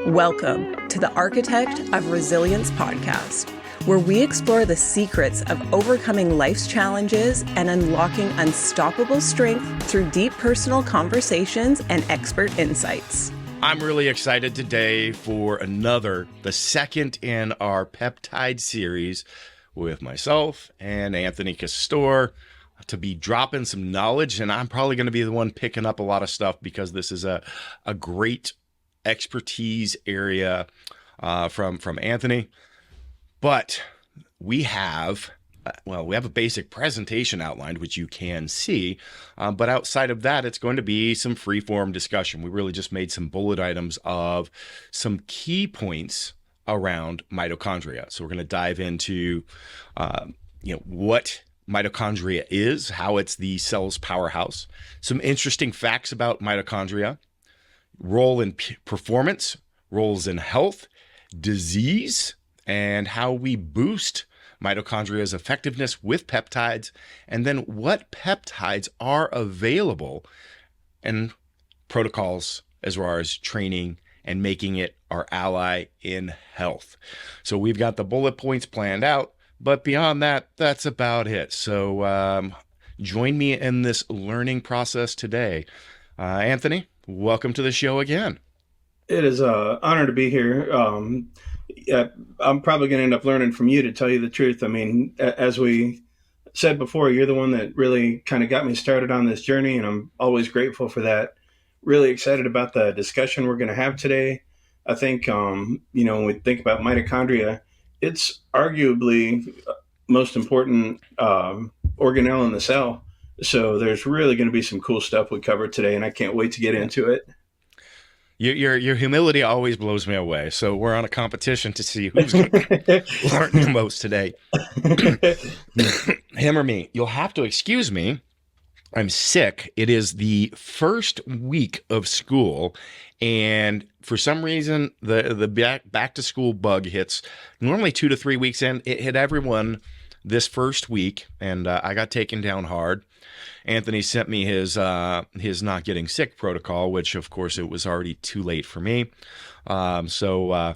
Welcome to the Architect of Resilience podcast, where we explore the secrets of overcoming life's challenges and unlocking unstoppable strength through deep personal conversations and expert insights. I'm really excited today for the second in our peptide series with myself and Anthony Castor to be dropping some knowledge. And I'm probably going to be the one picking up a lot of stuff because this is a great expertise area from Anthony. But we have a basic presentation outlined, which you can see. But outside of that, it's going to be some free-form discussion. We really just made some bullet items of some key points around mitochondria. So we're going to dive into, what mitochondria is, how it's the cell's powerhouse, some interesting facts about mitochondria, role in performance, roles in health, disease, and how we boost mitochondria's effectiveness with peptides, and then what peptides are available and protocols as far as training and making it our ally in health. So we've got the bullet points planned out, but beyond that, that's about it. So join me in this learning process today. Anthony, welcome to the show again. It is an honor to be here. I'm probably going to end up learning from you, to tell you the truth. I mean, as we said before, you're the one that really kind of got me started on this journey, and I'm always grateful for that. Really excited about the discussion we're going to have today. I think, when we think about mitochondria, it's arguably most important organelle in the cell. So there's really going to be some cool stuff we cover today, and I can't wait to get into it. Your humility always blows me away. So we're on a competition to see who's going to learn the most today. Him or me. You'll have to excuse me. I'm sick. It is the first week of school, and for some reason, the back to school bug hits normally 2 to 3 weeks in. It hit everyone this first week, and I got taken down hard. Anthony sent me his not getting sick protocol, which of course it was already too late for me. So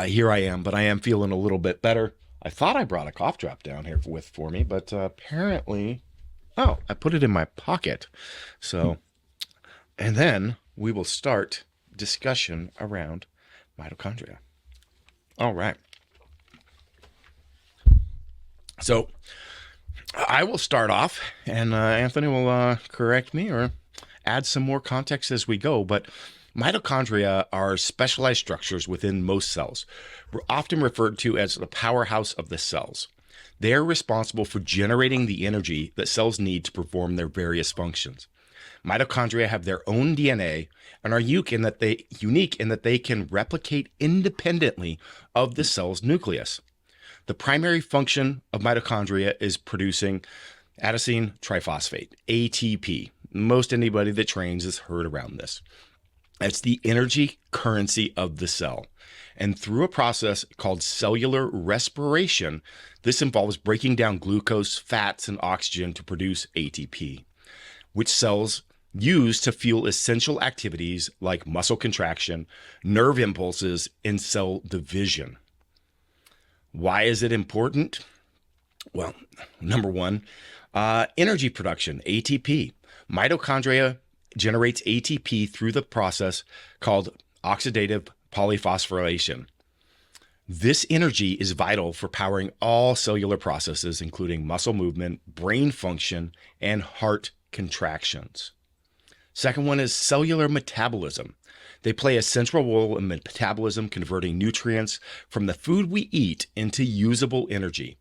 here I am, but I am feeling a little bit better. I thought I brought a cough drop down here for me, but apparently, I put it in my pocket. So, and then we will start discussion around mitochondria. All right. So I will start off, and Anthony will correct me or add some more context as we go. But mitochondria are specialized structures within most cells. We're often referred to as the powerhouse of the cells. They are responsible for generating the energy that cells need to perform their various functions. Mitochondria have their own DNA and are unique in that they can replicate independently of the cell's nucleus. The primary function of mitochondria is producing adenosine triphosphate, ATP. Most anybody that trains has heard around this. It's the energy currency of the cell. And through a process called cellular respiration, this involves breaking down glucose, fats, and oxygen to produce ATP, which cells use to fuel essential activities like muscle contraction, nerve impulses, and cell division. Why is it important? Well, number one, energy production, ATP. Mitochondria generates ATP through the process called oxidative polyphosphorylation. This energy is vital for powering all cellular processes, including muscle movement, brain function, and heart contractions. Second one is cellular metabolism. They play a central role in metabolism, converting nutrients from the food we eat into usable energy.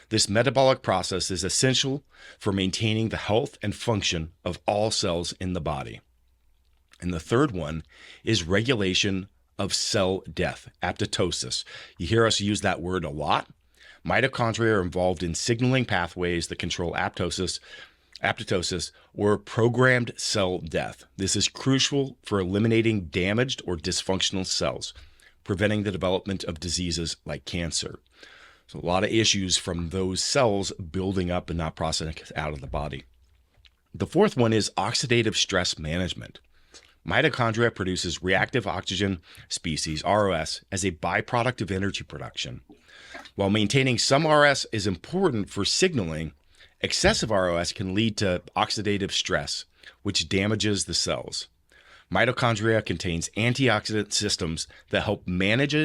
This metabolic process is essential for maintaining the health and function of all cells in the body. And the third one is regulation of cell death, apoptosis. You hear us use that word a lot. Mitochondria are involved in signaling pathways that control apoptosis, or programmed cell death. This is crucial for eliminating damaged or dysfunctional cells, preventing the development of diseases like cancer. So a lot of issues from those cells building up and not processing out of the body. The fourth one is oxidative stress management. Mitochondria produces reactive oxygen species, ROS, as a byproduct of energy production. While maintaining some ROS is important for signaling, excessive ROS can lead to oxidative stress, which damages the cells. Mitochondria contains antioxidant systems that help manage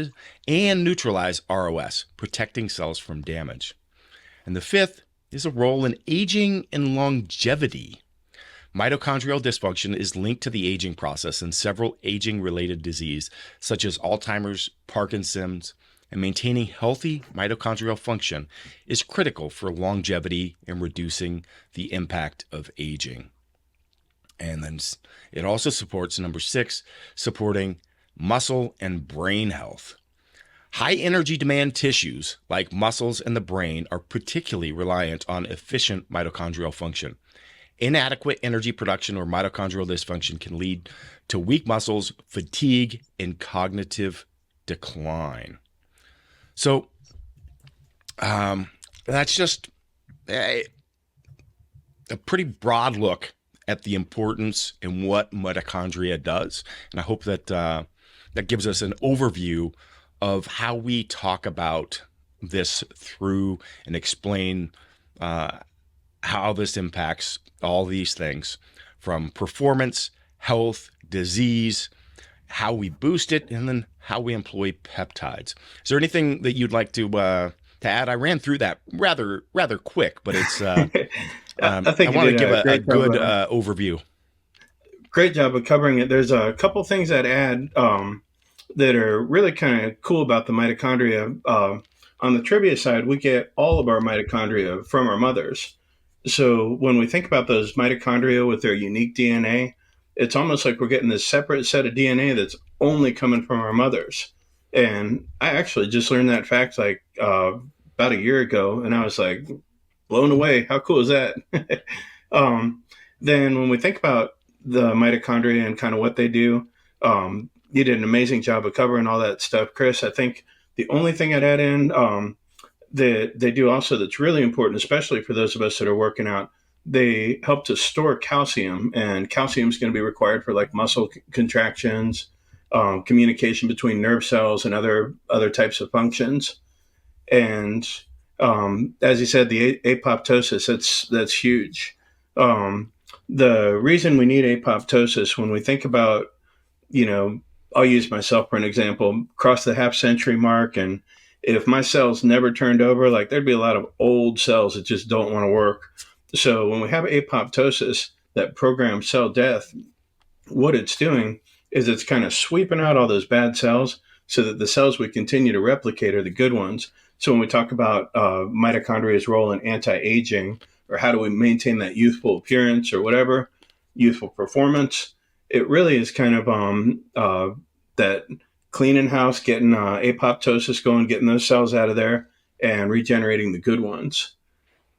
and neutralize ROS, protecting cells from damage. And the fifth is a role in aging and longevity. Mitochondrial dysfunction is linked to the aging process in several aging-related diseases, such as Alzheimer's, Parkinson's, and maintaining healthy mitochondrial function is critical for longevity and reducing the impact of aging. And then it also supports, number 6, supporting muscle and brain health. High energy demand tissues like muscles and the brain are particularly reliant on efficient mitochondrial function. Inadequate energy production or mitochondrial dysfunction can lead to weak muscles, fatigue, and cognitive decline. So that's just a pretty broad look at the importance and what mitochondria does. And I hope that that gives us an overview of how we talk about this through and explain how this impacts all these things, from performance, health, disease, how we boost it, and then how we employ peptides. Is there anything that you'd like to add? I ran through that rather quick, but it's I want to give a good overview. Great job of covering it. There's a couple things I'd add that are really kind of cool about the mitochondria. On the trivia side, we get all of our mitochondria from our mothers. So when we think about those mitochondria with their unique DNA, it's almost like we're getting this separate set of DNA that's only coming from our mothers. And I actually just learned that fact like about a year ago, and I was like blown away. How cool is that? Then when we think about the mitochondria and kind of what they do, you did an amazing job of covering all that stuff, Chris. I think the only thing I'd add in that they do also that's really important, especially for those of us that are working out, they help to store calcium, and calcium is going to be required for like muscle contractions, communication between nerve cells, and other types of functions. And as you said, the apoptosis, that's huge. The reason we need apoptosis, when we think about, I'll use myself for an example, cross the half-century mark, and if my cells never turned over, like there'd be a lot of old cells that just don't want to work. So when we have apoptosis, that programmed cell death, what it's doing is it's kind of sweeping out all those bad cells so that the cells we continue to replicate are the good ones. So when we talk about mitochondria's role in anti-aging, or how do we maintain that youthful appearance or whatever, youthful performance, it really is kind of that cleaning house, getting apoptosis going, getting those cells out of there and regenerating the good ones.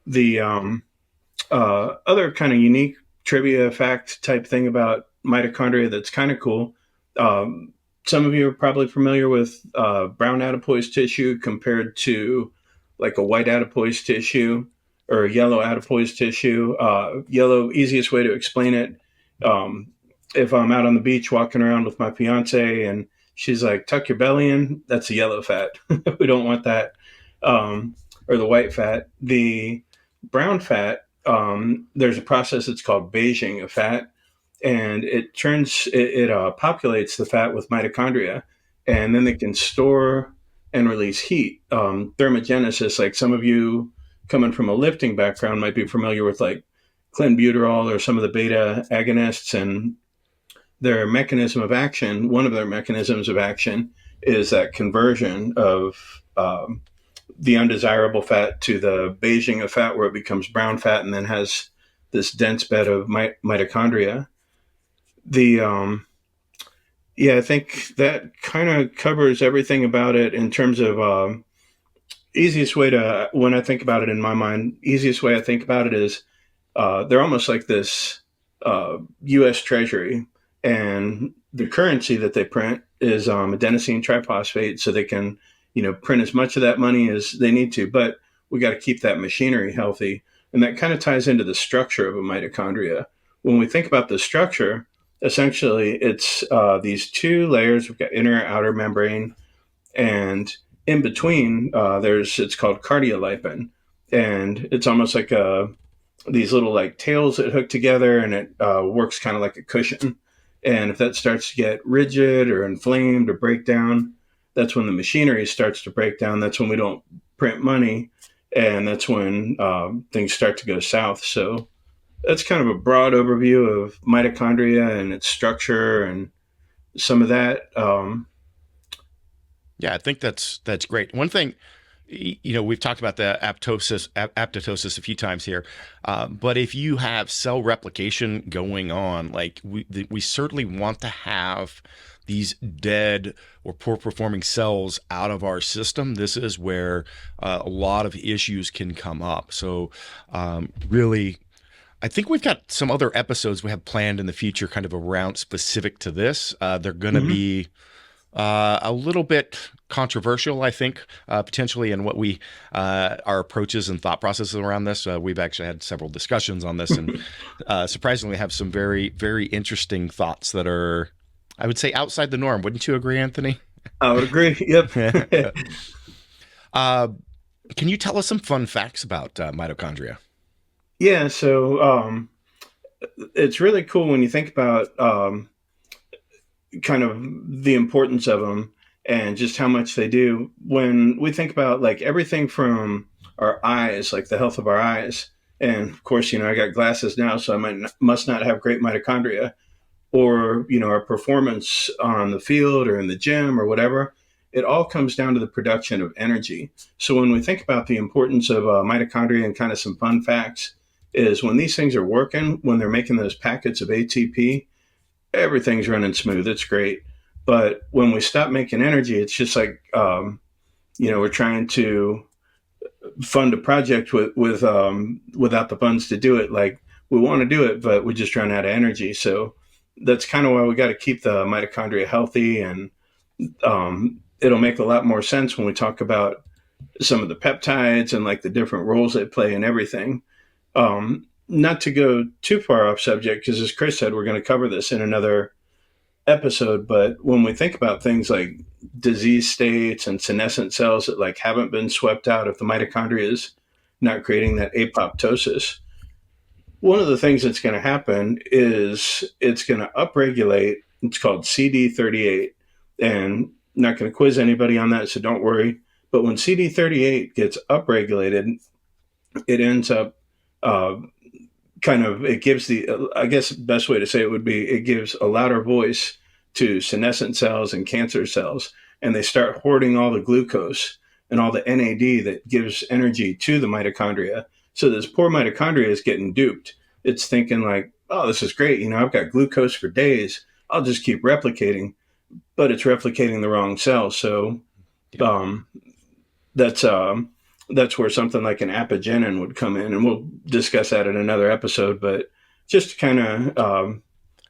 The other kind of unique trivia fact type thing about mitochondria that's kind of cool. Some of you are probably familiar with brown adipose tissue compared to like a white adipose tissue or yellow adipose tissue. Yellow, easiest way to explain it. If I'm out on the beach walking around with my fiance and she's like, tuck your belly in, that's a yellow fat. We don't want that. Or the white fat. The brown fat, there's a process that's called beiging of fat, and it populates the fat with mitochondria, and then they can store and release heat. Thermogenesis, like some of you coming from a lifting background might be familiar with like clenbuterol or some of the beta agonists, and their mechanism of action, one of their mechanisms of action is that conversion of the undesirable fat to the beiging of fat, where it becomes brown fat and then has this dense bed of mitochondria. I think that kind of covers everything about it in terms of easiest way to, when I think about it in my mind, easiest way I think about it is they're almost like this U.S. Treasury. And the currency that they print is adenosine triphosphate, so they can, print as much of that money as they need to. But we got to keep that machinery healthy, and that kind of ties into the structure of a mitochondria. When we think about the structure, essentially it's these two layers. We've got inner and outer membrane, and in between it's called cardiolipin, and it's almost like these little like tails that hook together, and it works kind of like a cushion. And if that starts to get rigid or inflamed or break down, that's when the machinery starts to break down. That's when we don't print money, and that's when things start to go south. So that's kind of a broad overview of mitochondria and its structure and some of that. Yeah, I think that's great. One thing, we've talked about the apoptosis a few times here, but if you have cell replication going on, like we certainly want to have these dead or poor performing cells out of our system. This is where a lot of issues can come up. So really, I think we've got some other episodes we have planned in the future kind of around specific to this. They're going to be a little bit controversial, I think, potentially in what our approaches and thought processes around this. We've actually had several discussions on this, and surprisingly have some very, very interesting thoughts that are, I would say, outside the norm. Wouldn't you agree, Anthony? I would agree. Yep. Can you tell us some fun facts about mitochondria? Yeah. So it's really cool when you think about kind of the importance of them and just how much they do. When we think about like everything from our eyes, like the health of our eyes, and of course, I got glasses now, so must not have great mitochondria, or our performance on the field or in the gym or whatever. It all comes down to the production of energy. So when we think about the importance of mitochondria, and kind of some fun facts is when these things are working, when they're making those packets of ATP, everything's running smooth. It's great. But when we stop making energy, it's just like, we're trying to fund a project without the funds to do it. Like, we want to do it, but we just run out of energy. So that's kind of why we got to keep the mitochondria healthy. And it'll make a lot more sense when we talk about some of the peptides and like the different roles they play in everything. Not to go too far off subject, because as Chris said, we're going to cover this in another episode. But when we think about things like disease states and senescent cells that like haven't been swept out, if the mitochondria is not creating that apoptosis, one of the things that's going to happen is it's going to upregulate. It's called CD38, and I'm not going to quiz anybody on that, so don't worry. But when CD38 gets upregulated, it ends up it gives I guess the best way to say it would be, it gives a louder voice to senescent cells and cancer cells, and they start hoarding all the glucose and all the NAD that gives energy to the mitochondria. So this poor mitochondria is getting duped. It's thinking like, oh, this is great. I've got glucose for days. I'll just keep replicating, but it's replicating the wrong cells. So that's where something like an apigenin would come in, and we'll discuss that in another episode. But just to kind of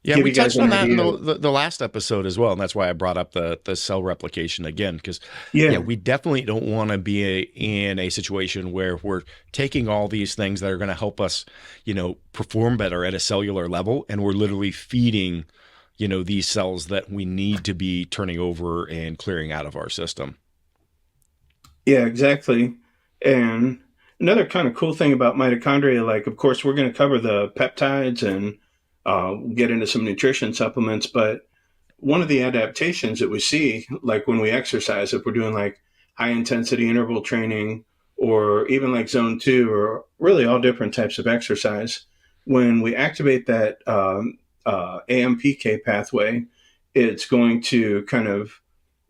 we touched on that in the last episode as well, and that's why I brought up the cell replication again, because we definitely don't want to be in a situation where we're taking all these things that are going to help us, perform better at a cellular level, and we're literally feeding, these cells that we need to be turning over and clearing out of our system. Yeah, exactly. And another kind of cool thing about mitochondria, like, of course, we're going to cover the peptides and get into some nutrition supplements. But one of the adaptations that we see, like when we exercise, if we're doing like high intensity interval training, or even like zone 2, or really all different types of exercise, when we activate that AMPK pathway, it's going to kind of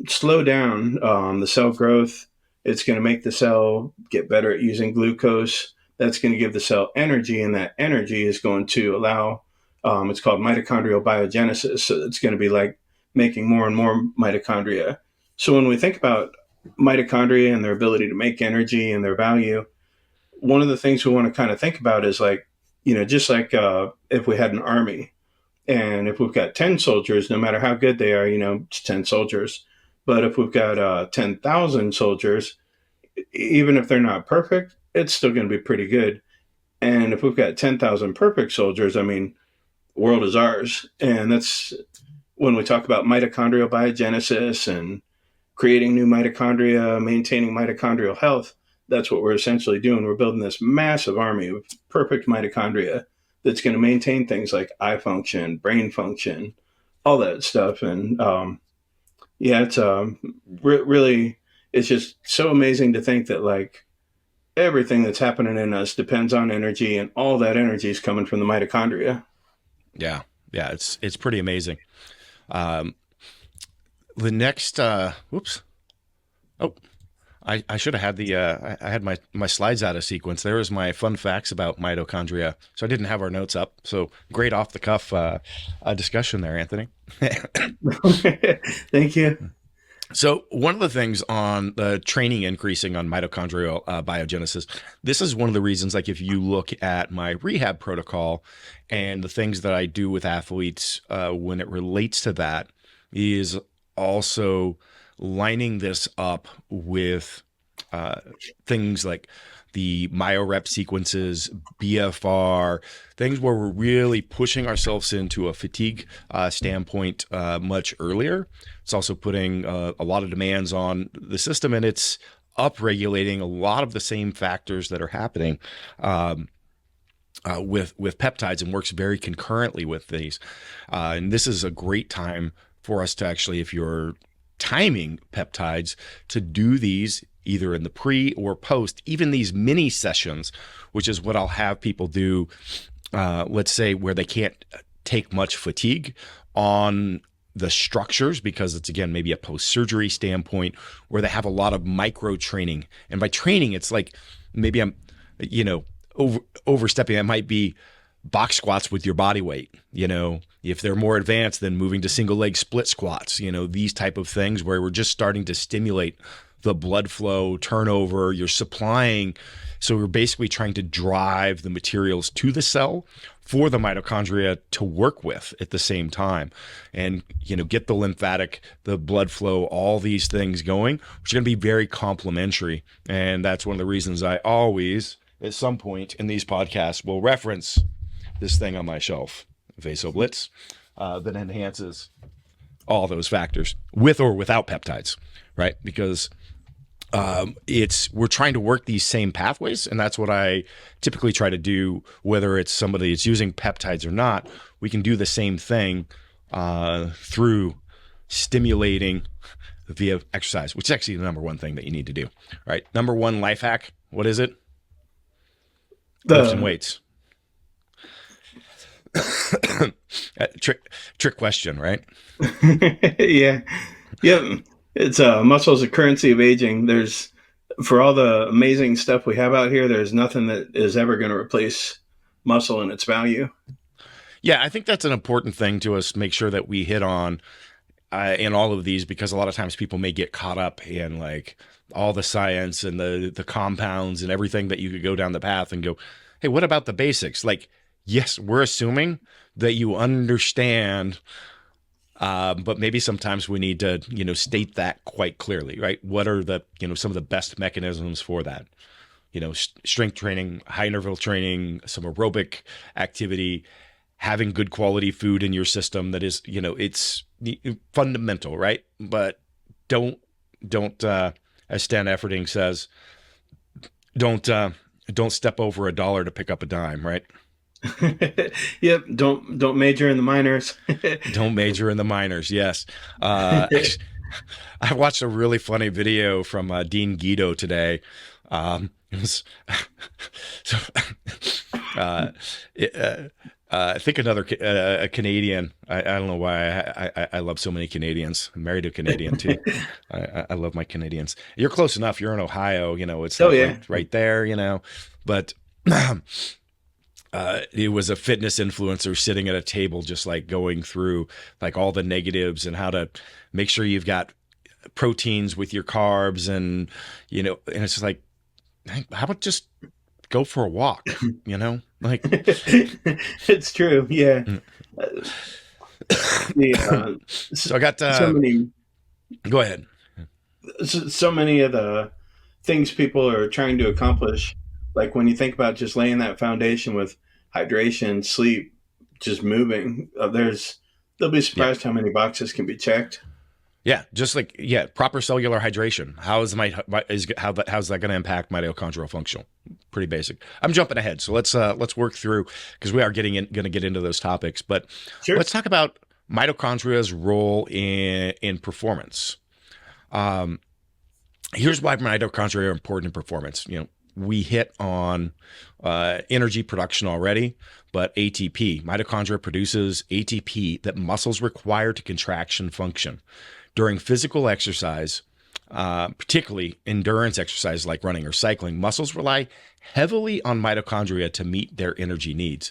slow down the cell growth. It's going to make the cell get better at using glucose. That's going to give the cell energy, and that energy is going to allow, it's called mitochondrial biogenesis. So it's going to be like making more and more mitochondria. So when we think about mitochondria and their ability to make energy and their value, one of the things we want to kind of think about is like, just like if we had an army, and if we've got 10 soldiers, no matter how good they are, it's 10 soldiers. But if we've got 10,000 soldiers, even if they're not perfect, it's still going to be pretty good. And if we've got 10,000 perfect soldiers, I mean, world is ours. And that's when we talk about mitochondrial biogenesis and creating new mitochondria, maintaining mitochondrial health. That's what we're essentially doing. We're building this massive army of perfect mitochondria that's going to maintain things like eye function, brain function, all that stuff. And yeah, it's really, it's just so amazing to think that like everything that's happening in us depends on energy, and all that energy is coming from the mitochondria. Yeah. Yeah. It's pretty amazing. The next, whoops. Oh, I should have had I had my slides out of sequence. There was my fun facts about mitochondria. So I didn't have our notes up. So great off the cuff discussion there, Anthony. Thank you. So one of the things on the training increasing on mitochondrial biogenesis, this is one of the reasons, like if you look at my rehab protocol and the things that I do with athletes when it relates to that, is also lining this up with things like the MyoRep sequences, BFR, things where we're really pushing ourselves into a fatigue standpoint much earlier. It's also putting a lot of demands on the system, and it's upregulating a lot of the same factors that are happening with peptides, and works very concurrently with these. And this is a great time for us to actually, if you're timing peptides, to do these either in the pre or post, even these mini sessions, which is what I'll have people do, let's say where they can't take much fatigue on the structures, because it's, again, maybe a post-surgery standpoint, where they have a lot of micro training. And by training, it's like, maybe I'm, overstepping. It might be box squats with your body weight. If they're more advanced, then moving to single leg split squats, these type of things where we're just starting to stimulate the blood flow, turnover, you're supplying. So we're basically trying to drive the materials to the cell for the mitochondria to work with at the same time, and, get the lymphatic, the blood flow, all these things going, which are going to be very complementary. And that's one of the reasons I always, at some point in these podcasts, will reference this thing on my shelf, Vasoblitz, that enhances all those factors with or without peptides, right? Because we're trying to work these same pathways, and that's what I typically try to do, whether it's somebody that's using peptides or not. We can do the same thing through stimulating via exercise, which is actually the number one thing that you need to do, right? Number one life hack, what is it? Lift some weights. Trick question, right? Yeah. Yep. It's muscle is a currency of aging. For all the amazing stuff we have out here, there's nothing that is ever going to replace muscle and its value. Yeah, I think that's an important thing to us, make sure that we hit on in all of these, because a lot of times people may get caught up in like all the science and the compounds and everything that you could go down the path and go, hey, what about the basics? Like, yes, we're assuming that you understand, but maybe sometimes we need to, state that quite clearly, right? What are the, some of the best mechanisms for that? Strength training, high interval training, some aerobic activity, having good quality food in your system that is, it's fundamental, right? But don't, as Stan Efferding says, don't step over $1 to pick up a dime, right? Yep. Don't major in the minors. Don't major in the minors. Yes. I watched a really funny video from Dean Guido today. It was, I think a Canadian. I don't know why I love so many Canadians. I'm married to a Canadian too. I love my Canadians. You're close enough. You're in Ohio. It's right there. But it was a fitness influencer sitting at a table, just like going through like all the negatives and how to make sure you've got proteins with your carbs, and and it's just like, how about just go for a walk? Like it's true. Yeah. So I got so many. Go ahead. So many of the things people are trying to accomplish, like when you think about just laying that foundation with hydration, sleep, just moving. They'll be Yeah. surprised how many boxes can be checked. Yeah, just like proper cellular hydration. How's that going to impact mitochondrial function? Pretty basic. I'm jumping ahead, so let's work through because we are going to get into those topics. But Sure. let's talk about mitochondria's role in performance. Here's why mitochondria are important in performance. We hit on energy production already, but ATP. Mitochondria produces ATP that muscles require to contraction function. During physical exercise, particularly endurance exercise like running or cycling, muscles rely heavily on mitochondria to meet their energy needs.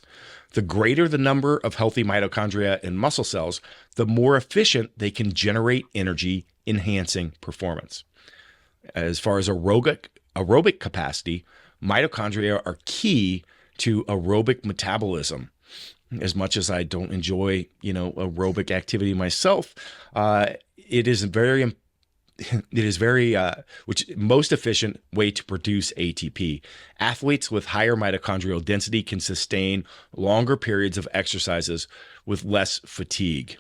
The greater the number of healthy mitochondria in muscle cells, the more efficient they can generate energy, enhancing performance. As far as aerobic capacity, mitochondria are key to aerobic metabolism. As much as I don't enjoy, aerobic activity myself, it is very most efficient way to produce ATP. Athletes with higher mitochondrial density can sustain longer periods of exercises with less fatigue.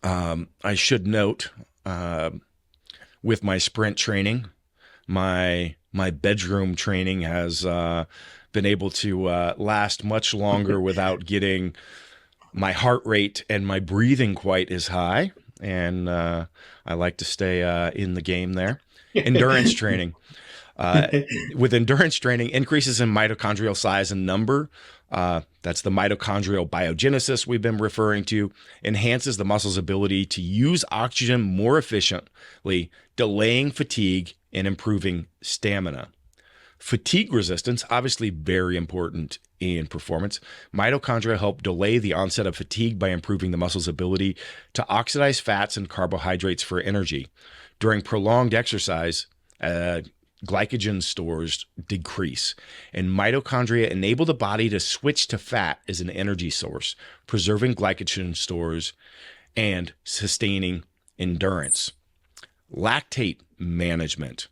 I should note, with my sprint training, my bedroom training has been able to last much longer without getting my heart rate and my breathing quite as high. And I like to stay in the game there. Endurance training. With endurance training, increases in mitochondrial size and number, that's the mitochondrial biogenesis we've been referring to, enhances the muscle's ability to use oxygen more efficiently, delaying fatigue and improving stamina. Fatigue resistance, obviously very important in performance. Mitochondria help delay the onset of fatigue by improving the muscle's ability to oxidize fats and carbohydrates for energy. During prolonged exercise, glycogen stores decrease, and mitochondria enable the body to switch to fat as an energy source, preserving glycogen stores and sustaining endurance. Lactate management.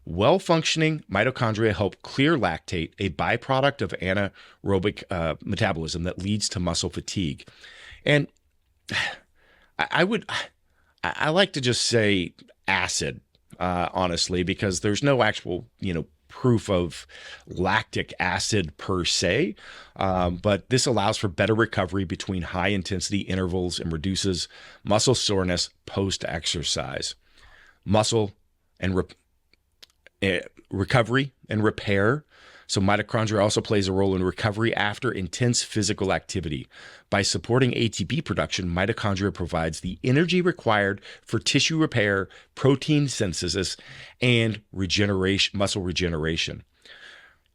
Well-functioning mitochondria help clear lactate, a byproduct of anaerobic metabolism that leads to muscle fatigue. And I like to just say acid, honestly, because there's no actual, proof of lactic acid per se, but this allows for better recovery between high-intensity intervals and reduces muscle soreness post-exercise. Muscle and recovery and repair. So mitochondria also plays a role in recovery after intense physical activity. By supporting ATP production, mitochondria provides the energy required for tissue repair, protein synthesis, and muscle regeneration.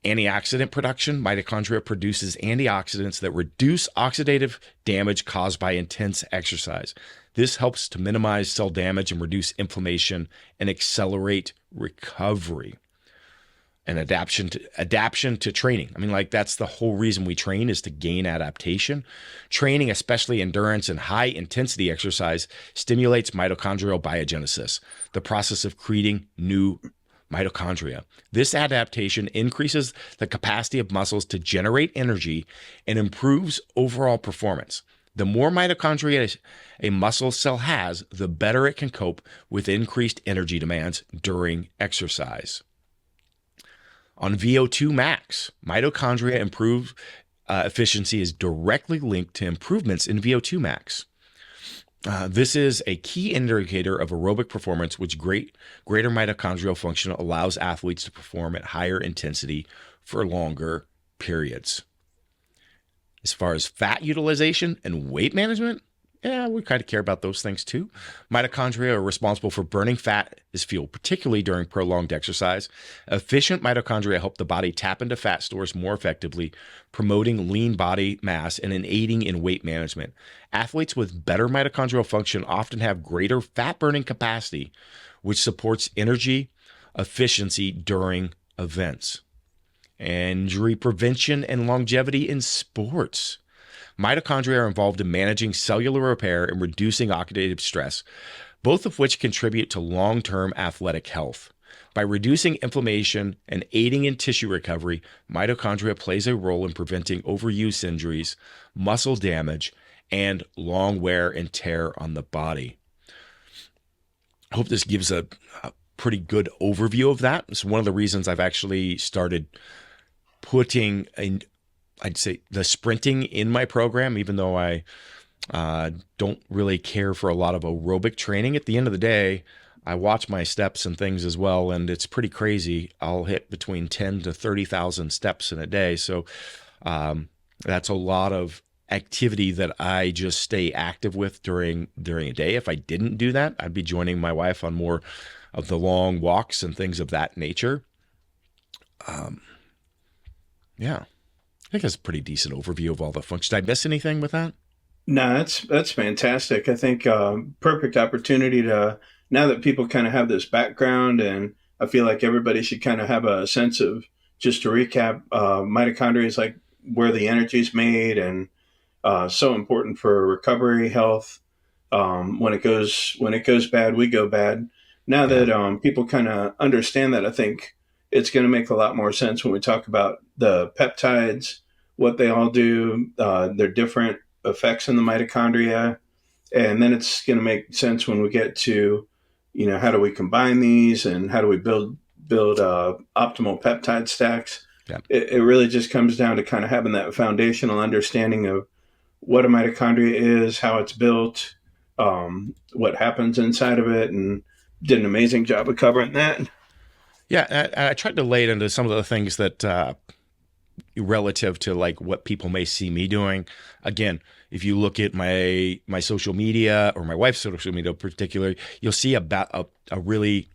Antioxidant production. Mitochondria produces antioxidants that reduce oxidative damage caused by intense exercise. This helps to minimize cell damage and reduce inflammation and accelerate recovery. And adaptation to training. That's the whole reason we train, is to gain adaptation. Training, especially endurance and high intensity exercise, stimulates mitochondrial biogenesis, the process of creating new mitochondria. This adaptation increases the capacity of muscles to generate energy and improves overall performance. The more mitochondria a muscle cell has, the better it can cope with increased energy demands during exercise. On VO2 max, mitochondria improved efficiency is directly linked to improvements in VO2 max. This is a key indicator of aerobic performance, which greater mitochondrial function allows athletes to perform at higher intensity for longer periods. As far as fat utilization and weight management, we kind of care about those things too. Mitochondria are responsible for burning fat as fuel, particularly during prolonged exercise. Efficient mitochondria help the body tap into fat stores more effectively, promoting lean body mass and aiding in weight management. Athletes with better mitochondrial function often have greater fat burning capacity, which supports energy efficiency during events. Injury prevention and longevity in sports. Mitochondria are involved in managing cellular repair and reducing oxidative stress, both of which contribute to long-term athletic health. By reducing inflammation and aiding in tissue recovery, mitochondria plays a role in preventing overuse injuries, muscle damage, and long wear and tear on the body. I hope this gives a pretty good overview of that. It's one of the reasons I've actually started putting, I'd say, the sprinting in my program, even though I don't really care for a lot of aerobic training. At the end of the day, I watch my steps and things as well, and it's pretty crazy. I'll hit between 10 to 30,000 steps in a day. So that's a lot of activity that I just stay active with during a day. If I didn't do that, I'd be joining my wife on more of the long walks and things of that nature. Yeah, I think that's a pretty decent overview of all the functions. Did I miss anything with that? No, that's fantastic. I think perfect opportunity to, now that people kind of have this background, and I feel like everybody should kind of have a sense of, just to recap, mitochondria is like where the energy is made, and so important for recovery, health. When it goes bad, we go bad. Now that people kind of understand that, I think it's going to make a lot more sense when we talk about the peptides, what they all do, their different effects in the mitochondria. And then it's going to make sense when we get to, how do we combine these, and how do we build optimal peptide stacks. Yeah. It really just comes down to kind of having that foundational understanding of what a mitochondria is, how it's built, what happens inside of it, and did an amazing job of covering that. Yeah, I tried to lay it into some of the things that relative to like what people may see me doing. Again, if you look at my social media, or my wife's social media particularly, you'll see about a really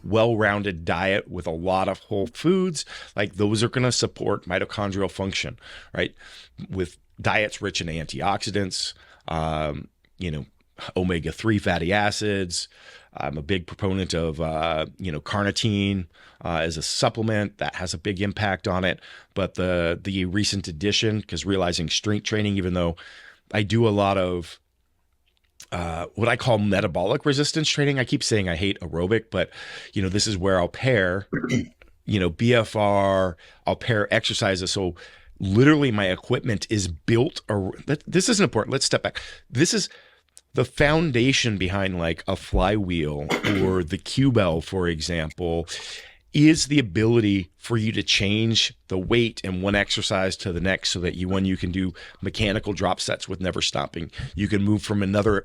well-rounded diet with a lot of whole foods. Like those are going to support mitochondrial function, right? With diets rich in antioxidants, omega-3 fatty acids. I'm a big proponent of, carnitine as a supplement that has a big impact on it. But the recent addition, because realizing strength training, even though I do a lot of what I call metabolic resistance training. I keep saying I hate aerobic, but this is where I'll pair, BFR, I'll pair exercises. So literally my equipment is built, this isn't important. Let's step back. This is the foundation behind like a flywheel or the Q-bell, for example, is the ability for you to change the weight in one exercise to the next, so that when you can do mechanical drop sets with never stopping, you can move from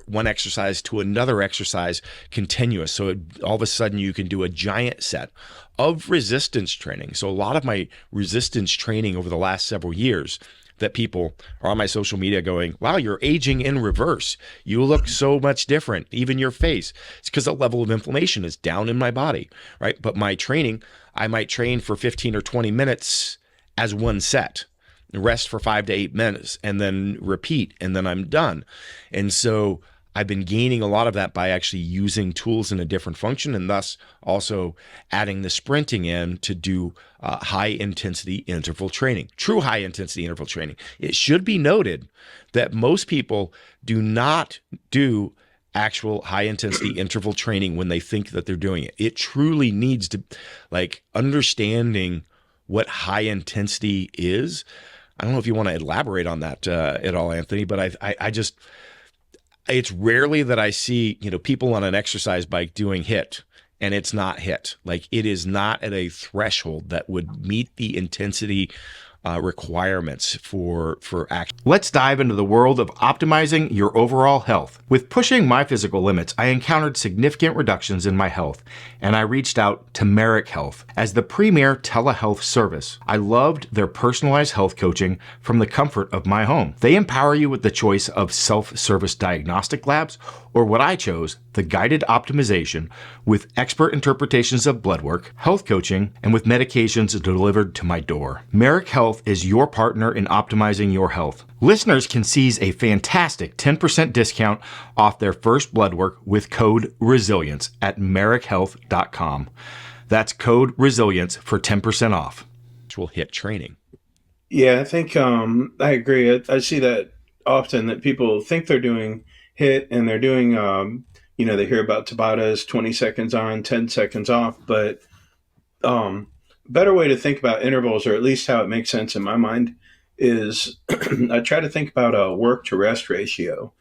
one exercise to another exercise continuous. So all of a sudden you can do a giant set of resistance training. So a lot of my resistance training over the last several years, that people are on my social media going, wow, you're aging in reverse. You look so much different, even your face. It's because the level of inflammation is down in my body, right? But my training, I might train for 15 or 20 minutes as one set, rest for 5 to 8 minutes, and then repeat, and then I'm done. And so I've been gaining a lot of that by actually using tools in a different function, and thus also adding the sprinting in to do high intensity interval training, true high intensity interval training. It should be noted that most people do not do actual high intensity interval training when they think that they're doing it. It truly needs to, like, understanding what high intensity is. I don't know if you want to elaborate on that at all, Anthony, but I just, it's rarely that I see, people on an exercise bike doing HIIT and it's not HIIT. Like, it is not at a threshold that would meet the intensity requirements for action. Let's dive into the world of optimizing your overall health. With pushing my physical limits, I encountered significant reductions in my health, and I reached out to Merrick Health as the premier telehealth service. I loved their personalized health coaching from the comfort of my home. They empower you with the choice of self-service diagnostic labs, or what I chose, the guided optimization with expert interpretations of blood work, health coaching, and with medications delivered to my door. Merrick Health is your partner in optimizing your health. Listeners can seize a fantastic 10% discount off their first blood work with code RESILIENCE at merrickhealth.com. That's code RESILIENCE for 10% off. Which will HIIT training. Yeah, I think I agree. I see that often, that people think they're doing HIIT and they're doing, they hear about Tabatas, 20 seconds on, 10 seconds off, but um, better way to think about intervals, or at least how it makes sense in my mind, is I try to think about a work to rest ratio.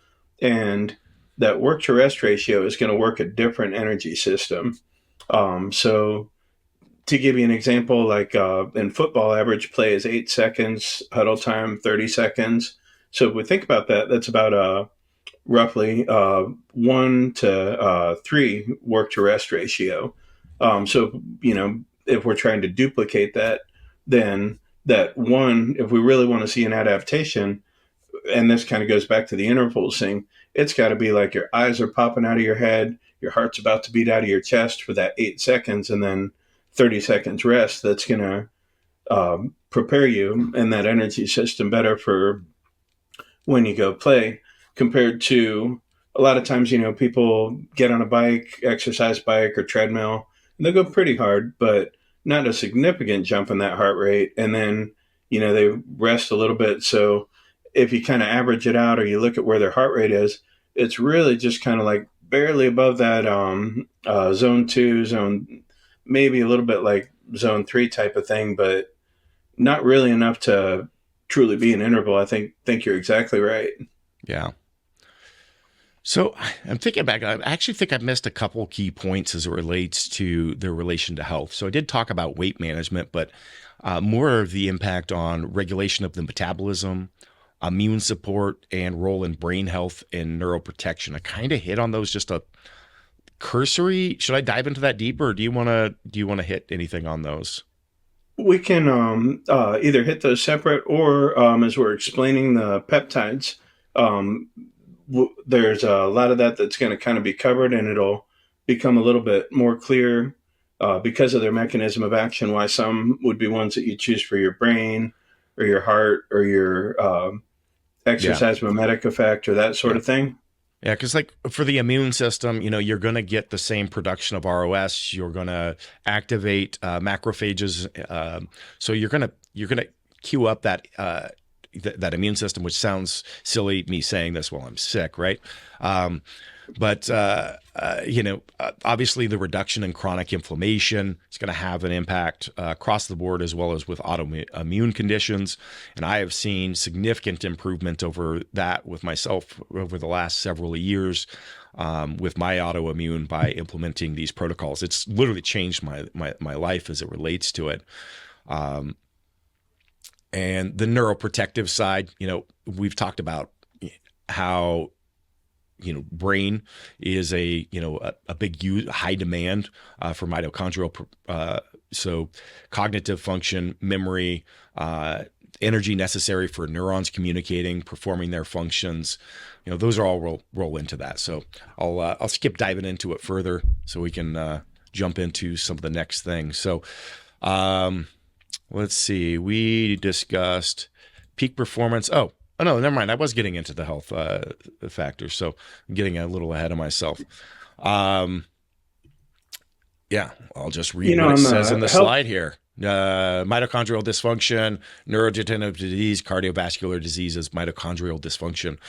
And that work to rest ratio is going to work a different energy system. So, to give you an example, like in football, average play is 8 seconds, huddle time 30 seconds. So, if we think about that, that's about roughly 1 to 3 work to rest ratio. So, if we're trying to duplicate that, then that one, if we really want to see an adaptation, and this kind of goes back to the intervals thing, it's got to be like your eyes are popping out of your head, your heart's about to beat out of your chest for that 8 seconds, and then 30 seconds rest. That's going to prepare you and that energy system better for when you go play, compared to a lot of times, people get on a bike, exercise bike or treadmill, and they'll go pretty hard, but not a significant jump in that heart rate. And then, they rest a little bit. So if you kind of average it out, or you look at where their heart rate is, it's really just kind of like barely above that zone 2, zone, maybe a little bit like zone 3 type of thing, but not really enough to truly be an interval. I think you're exactly right. Yeah. So I'm thinking back, I actually think I missed a couple key points as it relates to their relation to health. So I did talk about weight management, but more of the impact on regulation of the metabolism, immune support, and role in brain health and neuroprotection. I kind of hit on those just a cursory. Should I dive into that deeper, or do you want to hit anything on those? We can either hit those separate, or as we're explaining the peptides, um, there's a lot of that that's going to kind of be covered, and it'll become a little bit more clear because of their mechanism of action, why some would be ones that you choose for your brain or your heart or your Yeah. exercise mimetic effect or that sort Yeah. of thing. Yeah, because like for the immune system, you're going to get the same production of ROS. You're going to activate macrophages, so you're gonna queue up that immune system, which sounds silly me saying this while I'm sick, right? Um, but obviously the reduction in chronic inflammation is going to have an impact across the board, as well as with autoimmune conditions. And I have seen significant improvement over that with myself over the last several years with my autoimmune by implementing these protocols. It's literally changed my life as it relates to it. And the neuroprotective side, we've talked about how brain is a big high demand for mitochondrial, so cognitive function, memory, energy necessary for neurons communicating, performing their functions. Those are all roll into that. So I'll skip diving into it further so we can jump into some of the next things. So let's see. We discussed peak performance. Oh no, never mind. I was getting into the health factors, so I'm getting a little ahead of myself. Yeah, I'll just read what it On says in the the health. slide here. Mitochondrial dysfunction, neurodegenerative disease, cardiovascular diseases, mitochondrial dysfunction.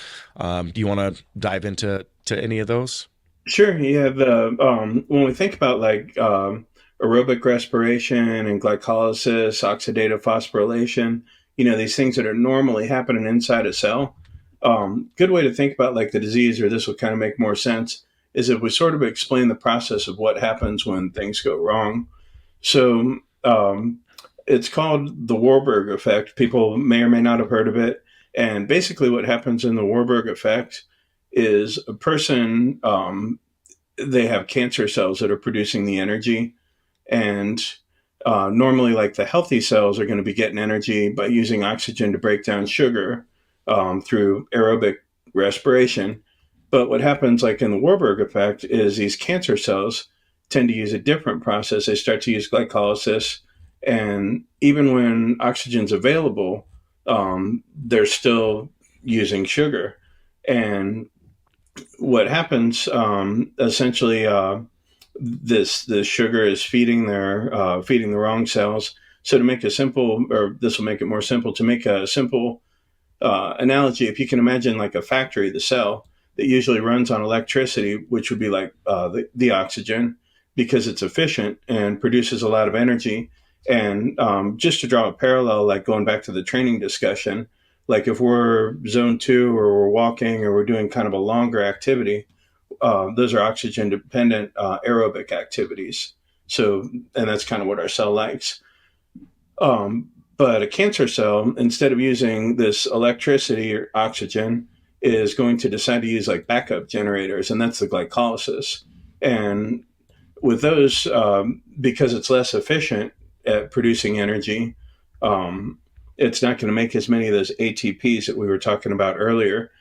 Do you want to dive into any of those? Sure. Yeah. When we think about like aerobic respiration and glycolysis, oxidative phosphorylation, these things that are normally happening inside a cell. Good way to think about like the disease, or this will kind of make more sense, is if we sort of explain the process of what happens when things go wrong. So it's called the Warburg effect. People may or may not have heard of it. And basically, what happens in the Warburg effect is a person, they have cancer cells that are producing the energy. And normally, like the healthy cells are going to be getting energy by using oxygen to break down sugar through aerobic respiration. But what happens, like in the Warburg effect, is these cancer cells tend to use a different process. They start to use glycolysis, and even when oxygen's available, they're still using sugar. And what happens essentially, this sugar is feeding feeding the wrong cells. So to make a simple, or this will make it more simple, to make a simple analogy, if you can imagine like a factory, the cell that usually runs on electricity, which would be like the oxygen, because it's efficient and produces a lot of energy. And just to draw a parallel, like going back to the training discussion, like if we're zone 2 or we're walking or we're doing kind of a longer activity, those are oxygen dependent aerobic activities. So, and that's kind of what our cell likes. But a cancer cell, instead of using this electricity or oxygen, is going to decide to use like backup generators, and that's the glycolysis. And with those, because it's less efficient at producing energy, it's not going to make as many of those ATPs that we were talking about earlier.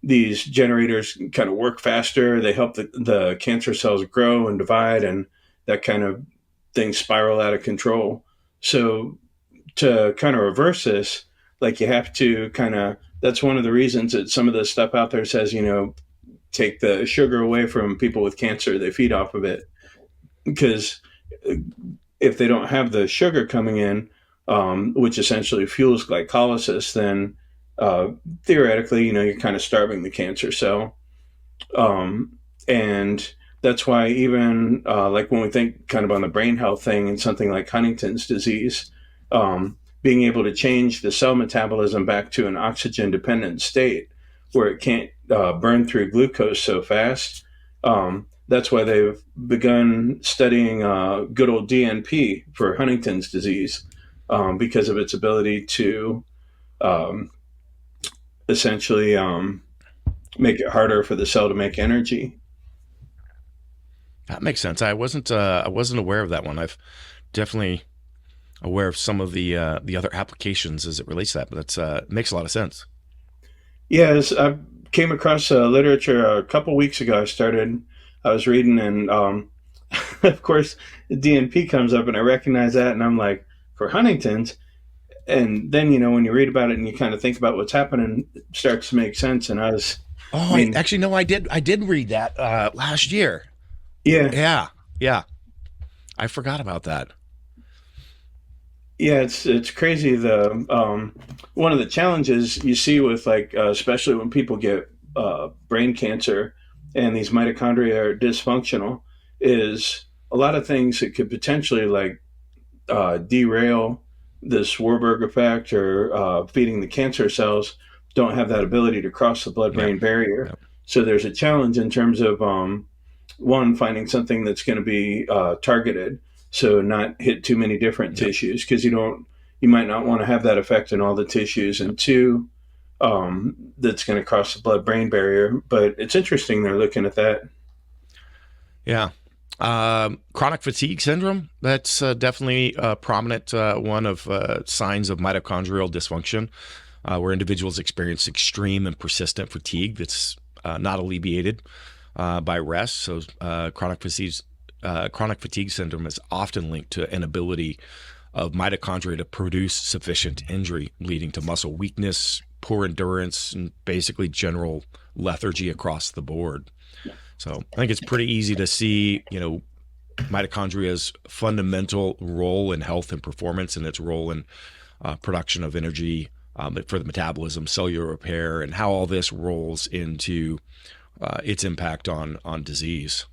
These generators kind of work faster. They help the cancer cells grow and divide, and that kind of things spiral out of control. So to kind of reverse this, like you have to that's one of the reasons that some of the stuff out there says, take the sugar away from people with cancer. They feed off of it. Because if they don't have the sugar coming in, which essentially fuels glycolysis, then theoretically, you're kind of starving the cancer cell. And that's why even like when we think kind of on the brain health thing and something like Huntington's disease, being able to change the cell metabolism back to an oxygen dependent state where it can't burn through glucose so fast. That's why they've begun studying good old DNP for Huntington's disease, because of its ability to essentially make it harder for the cell to make energy. That makes sense. I wasn't aware of that one. I've definitely aware of some of the other applications as it relates to that, but that's makes a lot of sense. Yes, I came across literature a couple weeks ago. I was reading, and of course, DNP comes up, and I recognize that, and I'm like, for Huntington's. And then, when you read about it and you kind of think about what's happening, it starts to make sense. And Actually, no, I did read that last year. Yeah. Yeah. I forgot about that. Yeah, it's crazy. One of the challenges you see with especially when people get brain cancer and these mitochondria are dysfunctional, is a lot of things that could potentially derail this Warburg effect or feeding the cancer cells don't have that ability to cross the blood-brain barrier. Yep. So there's a challenge in terms of one, finding something that's going to be targeted, so not hit too many different tissues, because you might not want to have that effect in all the tissues, and two, that's going to cross the blood-brain barrier. But it's interesting they're looking at that. Yeah. Chronic fatigue syndrome, that's definitely a prominent one of signs of mitochondrial dysfunction, where individuals experience extreme and persistent fatigue that's not alleviated by rest. So chronic fatigue syndrome is often linked to inability of mitochondria to produce sufficient energy, leading to muscle weakness, poor endurance, and basically general lethargy across the board. So I think it's pretty easy to see, mitochondria's fundamental role in health and performance, and its role in production of energy for the metabolism, cellular repair, and how all this rolls into its impact on disease.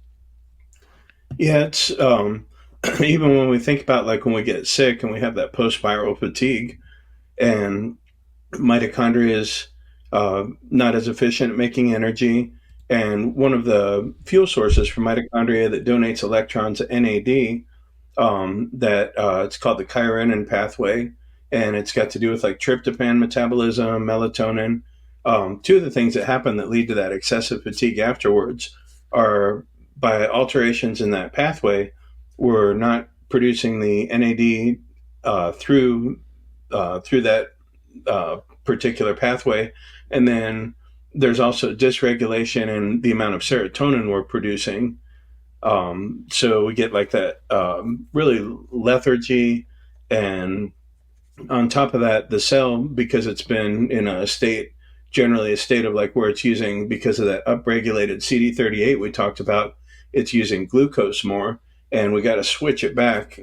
Yeah, it's even when we think about when we get sick and we have that post-viral fatigue, and mitochondria is not as efficient at making energy. And one of the fuel sources for mitochondria that donates electrons to NAD, it's called the chirorenin pathway, and it's got to do with tryptophan metabolism, melatonin. Two of the things that happen that lead to that excessive fatigue afterwards are, by alterations in that pathway, we're not producing the NAD through that particular pathway, and then there's also dysregulation in the amount of serotonin we're producing. So we get that really lethargy, and on top of that, the cell, because it's been in generally a state of where it's using, because of that upregulated CD38 we talked about, it's using glucose more, and we got to switch it back.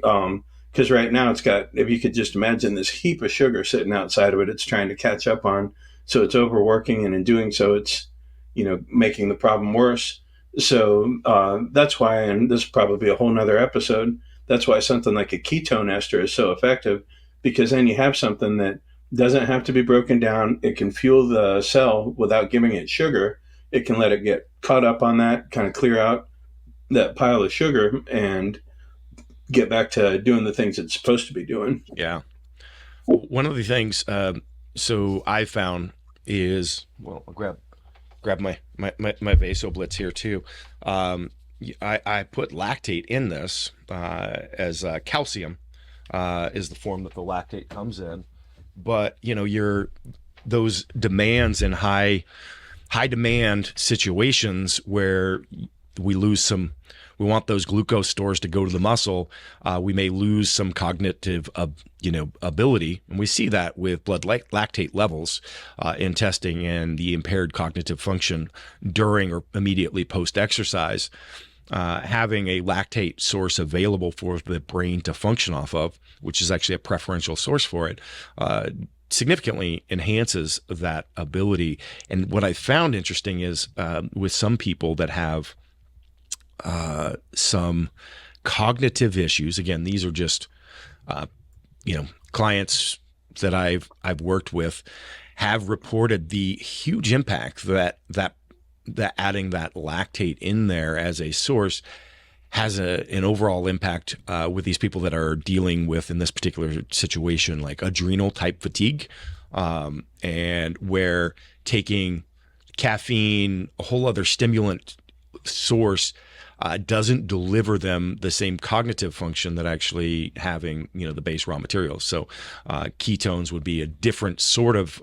Because right now it's got, if you could just imagine this heap of sugar sitting outside of it, it's trying to catch up on. So it's overworking, and in doing so, it's, making the problem worse. So that's why, and this will probably be a whole nother episode, that's why something like a ketone ester is so effective, because then you have something that doesn't have to be broken down. It can fuel the cell without giving it sugar. It can let it get caught up on that, kind of clear out that pile of sugar and get back to doing the things it's supposed to be doing. Yeah. One of the things, so I found is, well, I'll grab my Vaso-Blitz here too. I put lactate in this as calcium is the form that the lactate comes in. But those demands in high demand situations where we want those glucose stores to go to the muscle. We may lose some cognitive, ability, and we see that with blood lactate levels in testing and the impaired cognitive function during or immediately post-exercise. Having a lactate source available for the brain to function off of, which is actually a preferential source for it, significantly enhances that ability. And what I found interesting is with some people that have some cognitive issues. Again, these are just, clients that I've worked with have reported the huge impact that adding that lactate in there as a source has an overall impact with these people that are dealing with, in this particular situation, like adrenal type fatigue, and where taking caffeine, a whole other stimulant source, doesn't deliver them the same cognitive function that actually having, the base raw materials. So ketones would be a different sort of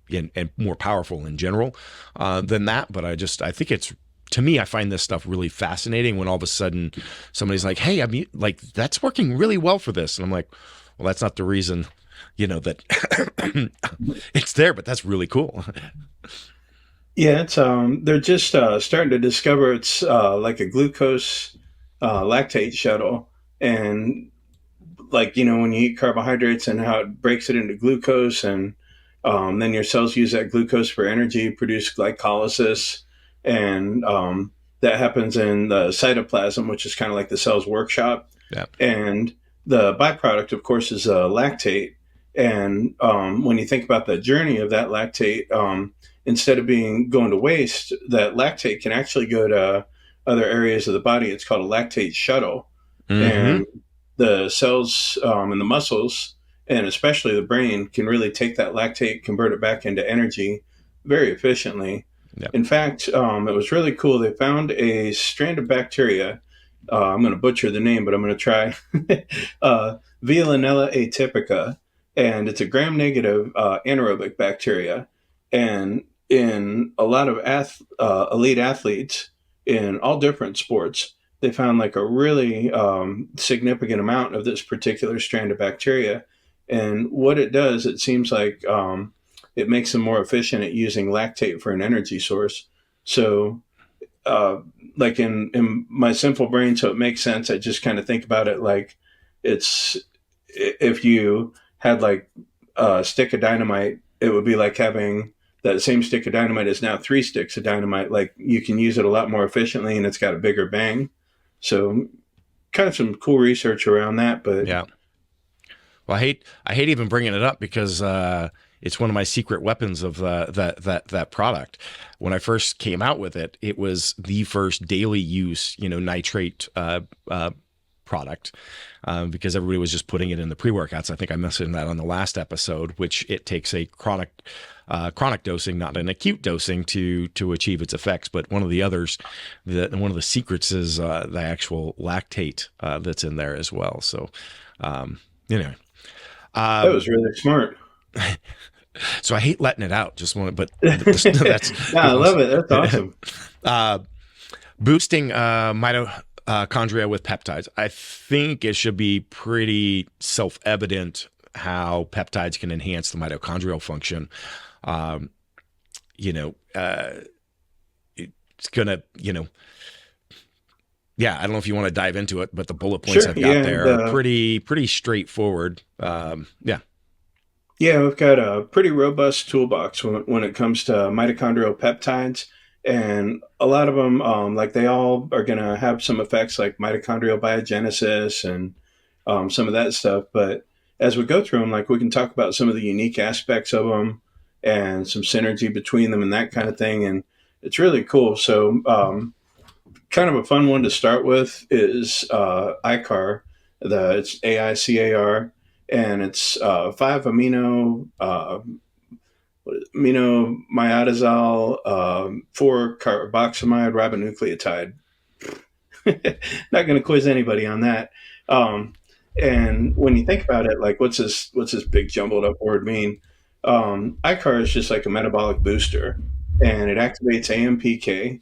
and more powerful in general than that. But I think it's, to me, I find this stuff really fascinating when all of a sudden somebody's like, hey, that's working really well for this. And I'm like, well, that's not the reason, that it's there, but that's really cool. Yeah, it's they're just starting to discover it's like a glucose lactate shuttle, and when you eat carbohydrates and how it breaks it into glucose, and then your cells use that glucose for energy, produce glycolysis, and that happens in the cytoplasm, which is kind of like the cell's workshop. Yeah. And the byproduct, of course, is lactate. And when you think about the journey of that lactate, instead of going to waste, that lactate can actually go to other areas of the body. It's called a lactate shuttle. Mm-hmm. And the cells and the muscles, and especially the brain, can really take that lactate, convert it back into energy very efficiently. Yep. In fact, it was really cool. They found a strand of bacteria. I'm going to butcher the name, but I'm going to try. Veillonella atypica. And it's a gram-negative anaerobic bacteria. And in a lot of elite athletes in all different sports, they found like a really significant amount of this particular strand of bacteria. And what it does, it seems like it makes them more efficient at using lactate for an energy source. So like in my simple brain, so it makes sense, I just kind of think about it like it's, if you had like a stick of dynamite, it would be like having that same stick of dynamite is now 3 sticks of dynamite. Like you can use it a lot more efficiently, and it's got a bigger bang. So kind of some cool research around that. But yeah, well, I hate even bringing it up because it's one of my secret weapons of that product. When I first came out with it, it was the first daily use, nitrate product, because everybody was just putting it in the pre-workouts. I think I mentioned that on the last episode, which it takes a chronic dosing, not an acute dosing, to achieve its effects. But one of the others, one of the secrets is the actual lactate that's in there as well. So anyway, that was really smart. So I hate letting it out. Just want to, but that's I love it. That's awesome. Boosting mitochondria with peptides. I think it should be pretty self-evident how peptides can enhance the mitochondrial function. It's gonna, yeah, I don't know if you want to dive into it, but the bullet points I've got there are pretty straightforward. Yeah, we've got a pretty robust toolbox when it comes to mitochondrial peptides. And a lot of them, like they all are going to have some effects like mitochondrial biogenesis and some of that stuff. But as we go through them, like we can talk about some of the unique aspects of them and some synergy between them and that kind of thing. And it's really cool. So, kind of a fun one to start with is Aicar. It's AICAR, and it's 5-amino four carboxamide ribonucleotide. Not going to quiz anybody on that. Um, and when you think about it, like what's this big jumbled up word mean? ICAR is just like a metabolic booster, and it activates AMPK,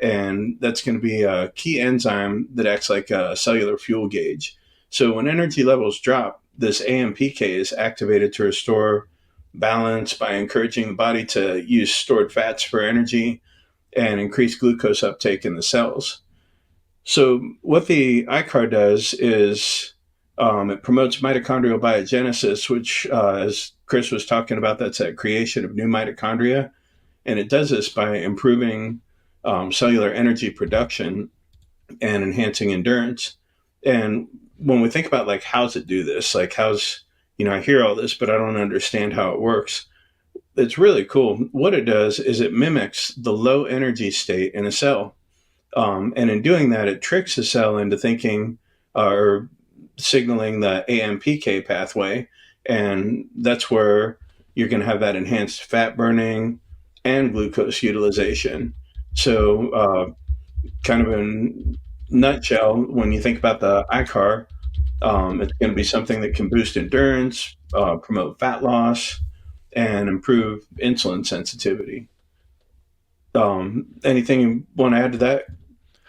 and that's going to be a key enzyme that acts like a cellular fuel gauge. So when energy levels drop, this AMPK is activated to restore balance by encouraging the body to use stored fats for energy and increase glucose uptake in the cells. So what the ICAR does is it promotes mitochondrial biogenesis, which, as Chris was talking about, that's that creation of new mitochondria. And it does this by improving cellular energy production and enhancing endurance. And when we think about like, how's it do this? Like I hear all this, but I don't understand how it works. It's really cool. What it does is it mimics the low energy state in a cell. And in doing that, it tricks the cell into thinking or signaling the AMPK pathway. And that's where you're going to have that enhanced fat burning and glucose utilization. So, kind of in nutshell, when you think about the ICAR, it's going to be something that can boost endurance, promote fat loss, and improve insulin sensitivity. Anything you want to add to that,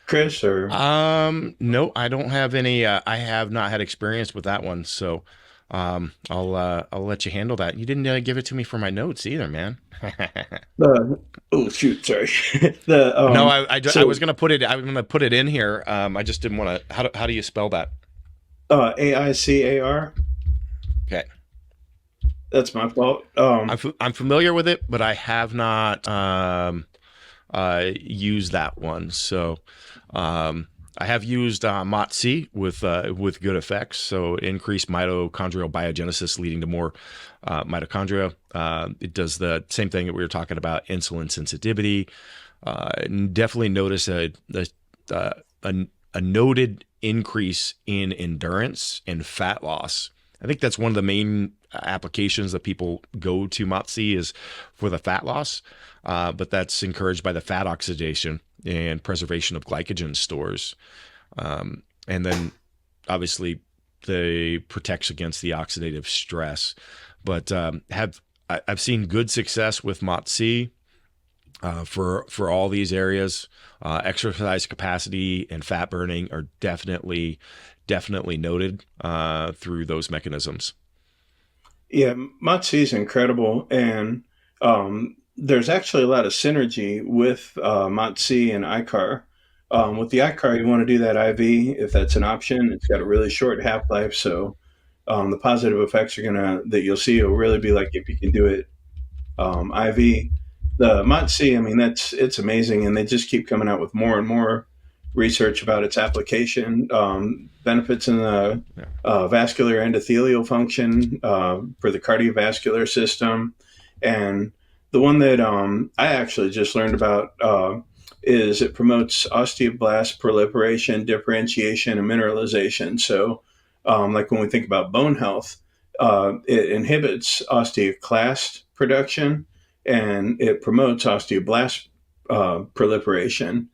Chris? Or No, I don't have any. I have not had experience with that one, so I'll let you handle that. You didn't give it to me for my notes either, man. oh shoot, sorry. No, I was gonna put it. I'm gonna put it in here. I just didn't want to. How do you spell that? AICAR. Okay, that's my fault. I'm familiar with it, but I have not used that one. So I have used Mots-C with good effects. So increased mitochondrial biogenesis, leading to more mitochondria. It does the same thing that we were talking about, insulin sensitivity. Definitely notice a noted increase in endurance and fat loss. I think that's one of the main applications that people go to Mots-C is for the fat loss, but that's encouraged by the fat oxidation and preservation of glycogen stores. And then obviously they protects against the oxidative stress, but I've seen good success with Mots-C for all these areas. Exercise capacity and fat burning are definitely noted through those mechanisms. Yeah, Mots-C is incredible, and there's actually a lot of synergy with Mots-C and ICAR. With the ICAR, you want to do that IV if that's an option. It's got a really short half-life, so the positive effects that you'll see will really be like if you can do it IV. The Mots-C, I mean, it's amazing, and they just keep coming out with more and more research about its application, benefits in the vascular endothelial function for the cardiovascular system. And the one that I actually just learned about is it promotes osteoblast proliferation, differentiation, and mineralization. So like when we think about bone health, it inhibits osteoclast production, and it promotes osteoblast proliferation,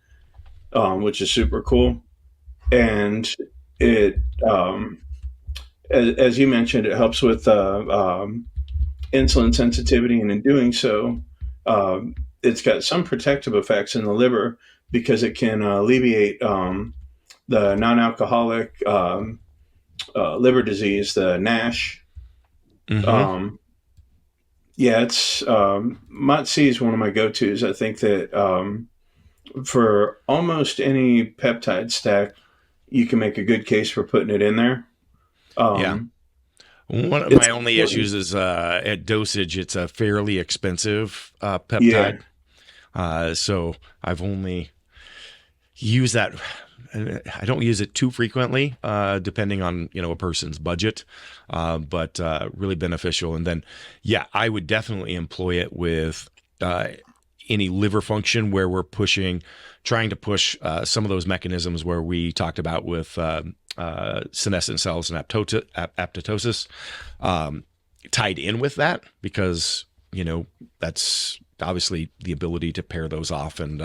which is super cool. And it, as you mentioned, it helps with insulin sensitivity, and in doing so, it's got some protective effects in the liver because it can alleviate the non-alcoholic liver disease, the NASH. Mm-hmm. It's Mots-C is one of my go-tos. I think that for almost any peptide stack, you can make a good case for putting it in there. One of my only issues is at dosage. It's a fairly expensive peptide. So I've only used that. I don't use it too frequently, depending on, a person's budget, but really beneficial. And then, yeah, I would definitely employ it with any liver function where we're trying to push some of those mechanisms where we talked about with senescent cells and apoptosis tied in with that, because, that's obviously the ability to pair those off and,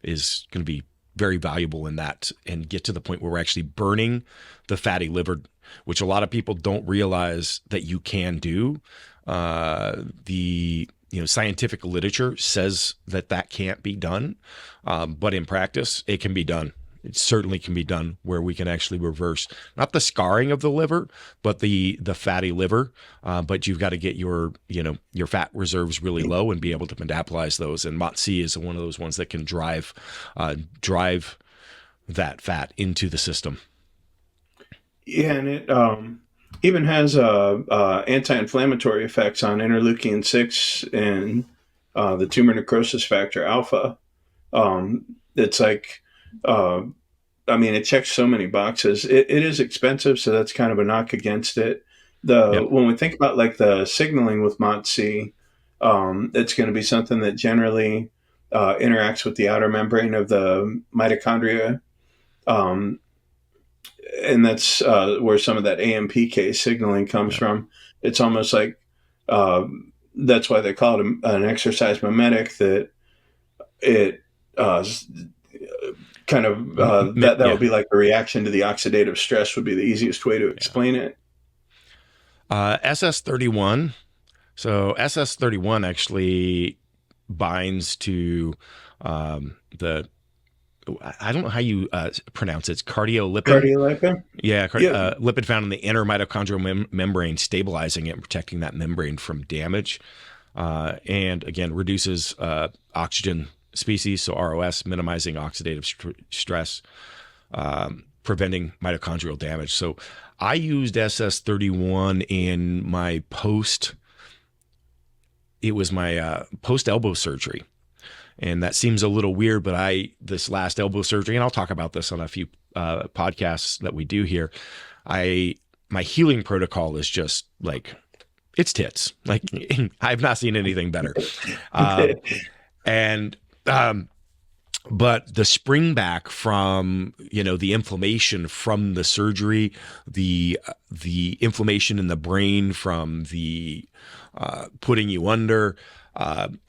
is going to be very valuable in that, and get to the point where we're actually burning the fatty liver, which a lot of people don't realize that you can do. The scientific literature says that can't be done, but in practice it can be done. It certainly can be done, where we can actually reverse not the scarring of the liver, but the fatty liver. But you've got to get your fat reserves really low and be able to metabolize those. And Mots-C is one of those ones that can drive that fat into the system. Yeah, and it even has anti-inflammatory effects on interleukin-6 and the tumor necrosis factor alpha. It's like, it checks so many boxes. It is expensive, so that's kind of a knock against it. When we think about like the signaling with Mots-C, it's going to be something that generally interacts with the outer membrane of the mitochondria. And that's where some of that AMPK signaling comes from. It's almost like that's why they call it an exercise mimetic, that it kind of that would be like a reaction to the oxidative stress, would be the easiest way to explain it. SS31. So SS31 actually binds to the, I don't know how you pronounce it. It's cardiolipin. Cardiolipin? Yeah, lipid found in the inner mitochondrial membrane, stabilizing it and protecting that membrane from damage. And again, reduces oxygen species, so ROS, minimizing oxidative stress, preventing mitochondrial damage. So I used SS31 in my post elbow surgery. And that seems a little weird, but this last elbow surgery, and I'll talk about this on a few podcasts that we do here, my healing protocol is just like, it's tits. Like, I've not seen anything better. But the spring back from, the inflammation from the surgery, the inflammation in the brain from the putting you under,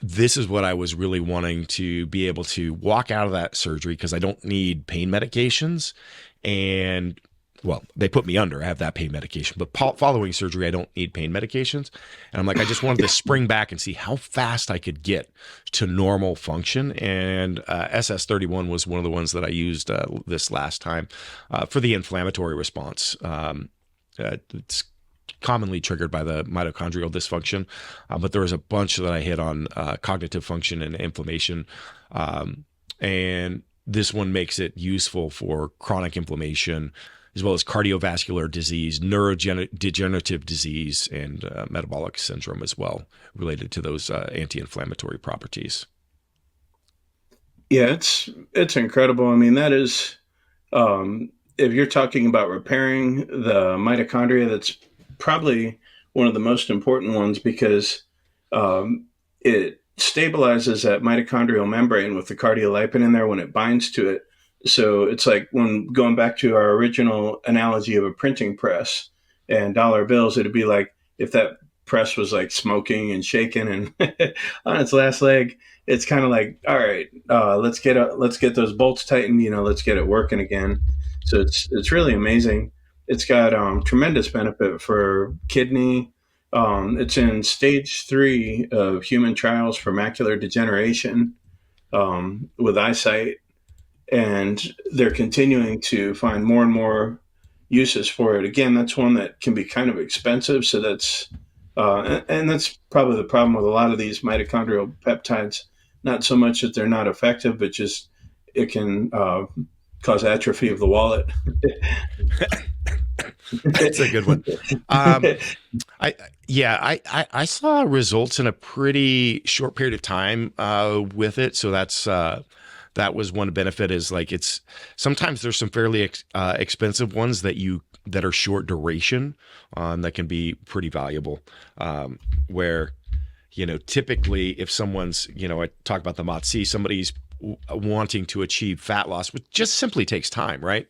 this is what I was really wanting to be able to walk out of that surgery, because I don't need pain medications. And well, they put me under. I have that pain medication, but following surgery, I don't need pain medications. And I'm like, I just wanted to spring back and see how fast I could get to normal function. And SS31 was one of the ones that I used this last time for the inflammatory response. It's commonly triggered by the mitochondrial dysfunction, but there was a bunch that I hit on cognitive function and inflammation. And this one makes it useful for chronic inflammation, as well as cardiovascular disease, neurodegenerative disease, and metabolic syndrome as well, related to those anti-inflammatory properties. Yeah, it's incredible. I mean, that is, if you're talking about repairing the mitochondria, that's probably one of the most important ones, because it stabilizes that mitochondrial membrane with the cardiolipin in there when it binds to it. So it's like, when going back to our original analogy of a printing press and dollar bills, it'd be like if that press was like smoking and shaking and on its last leg. It's kind of like, all right, let's get those bolts tightened. Let's get it working again. So it's really amazing. It's got tremendous benefit for kidney. It's in stage 3 of human trials for macular degeneration with eyesight. And they're continuing to find more and more uses for it. Again, that's one that can be kind of expensive. So that's probably the problem with a lot of these mitochondrial peptides. Not so much that they're not effective, but just it can cause atrophy of the wallet. That's a good one. Um, I yeah, I saw results in a pretty short period of time with it. So that was one benefit is like it's sometimes there's some fairly expensive ones that are short duration that can be pretty valuable. Where typically if someone's I talk about the Mots-C, somebody's wanting to achieve fat loss, which just simply takes time, right?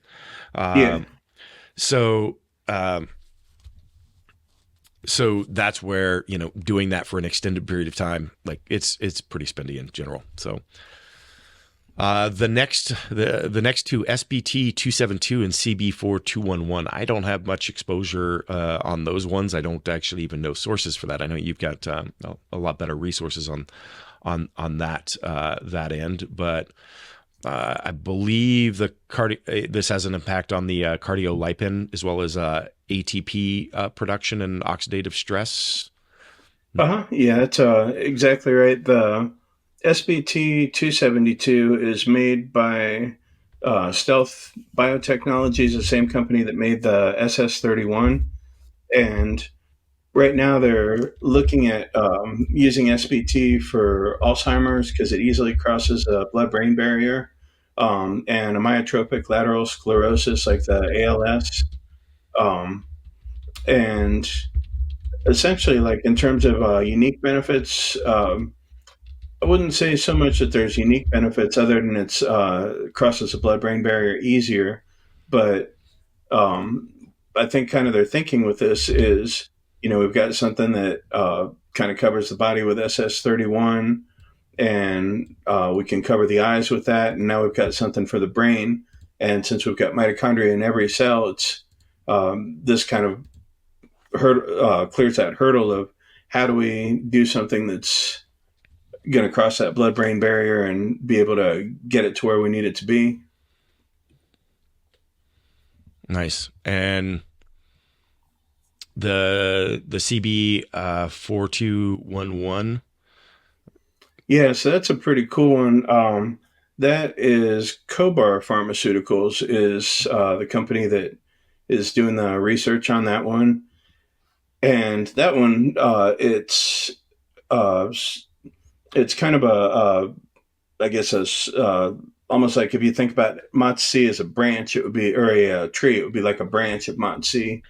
Yeah. So. Um, So that's where, doing that for an extended period of time, like it's pretty spendy in general. So the next two, SBT 272 and CB4 211, I don't have much exposure on those ones. I don't actually even know sources for that. I know you've got a lot better resources on that end, but I believe this has an impact on the cardiolipin as well as ATP production and oxidative stress. Uh-huh. Yeah, that's exactly right. The SBT 272 is made by Stealth Biotechnologies, the same company that made the SS31. And right now they're looking at using SBT for Alzheimer's because it easily crosses the blood-brain barrier, and amyotrophic lateral sclerosis like the ALS. Um, and essentially, like in terms of unique benefits, I wouldn't say so much that there's unique benefits other than it's crosses the blood-brain barrier easier. But I think kind of their thinking with this is, we've got something that kind of covers the body with SS31, and we can cover the eyes with that. And now we've got something for the brain. And since we've got mitochondria in every cell, it's this kind of clears that hurdle of how do we do something that's going to cross that blood-brain barrier and be able to get it to where we need it to be. Nice. And the CB 4211. Yeah, so that's a pretty cool one. That is Cobar Pharmaceuticals is the company that is doing the research on that one, and that one uh, it's kind of I guess almost like if you think about Mots-C as a branch, it would be or a tree, it would be like a branch of Mots-C,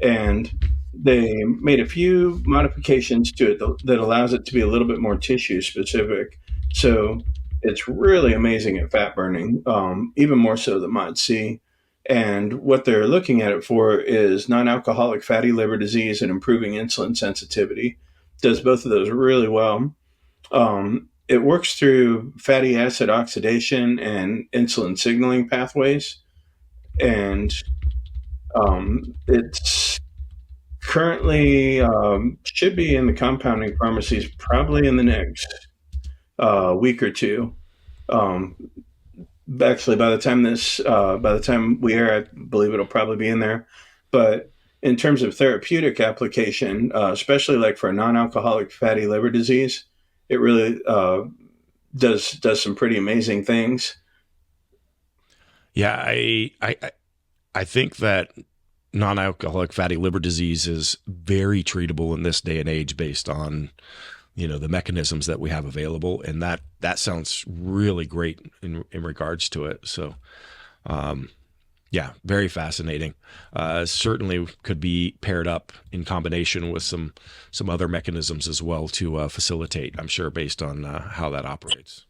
and they made a few modifications to it that allows it to be a little bit more tissue specific. So it's really amazing at fat burning, even more so than Mots-C. And what they're looking at it for is non-alcoholic fatty liver disease and improving insulin sensitivity. Does both of those really well. It works through fatty acid oxidation and insulin signaling pathways, and it's currently should be in the compounding pharmacies probably in the next week or two. Um, Actually, by the time we air, I believe it'll probably be in there. But in terms of therapeutic application, especially like for non-alcoholic fatty liver disease, it really does some pretty amazing things. Yeah, I think that non-alcoholic fatty liver disease is very treatable in this day and age based on the mechanisms that we have available, and that sounds really great in regards to it. So yeah, very fascinating. Certainly could be paired up in combination with some other mechanisms as well to facilitate, I'm sure, based on how that operates.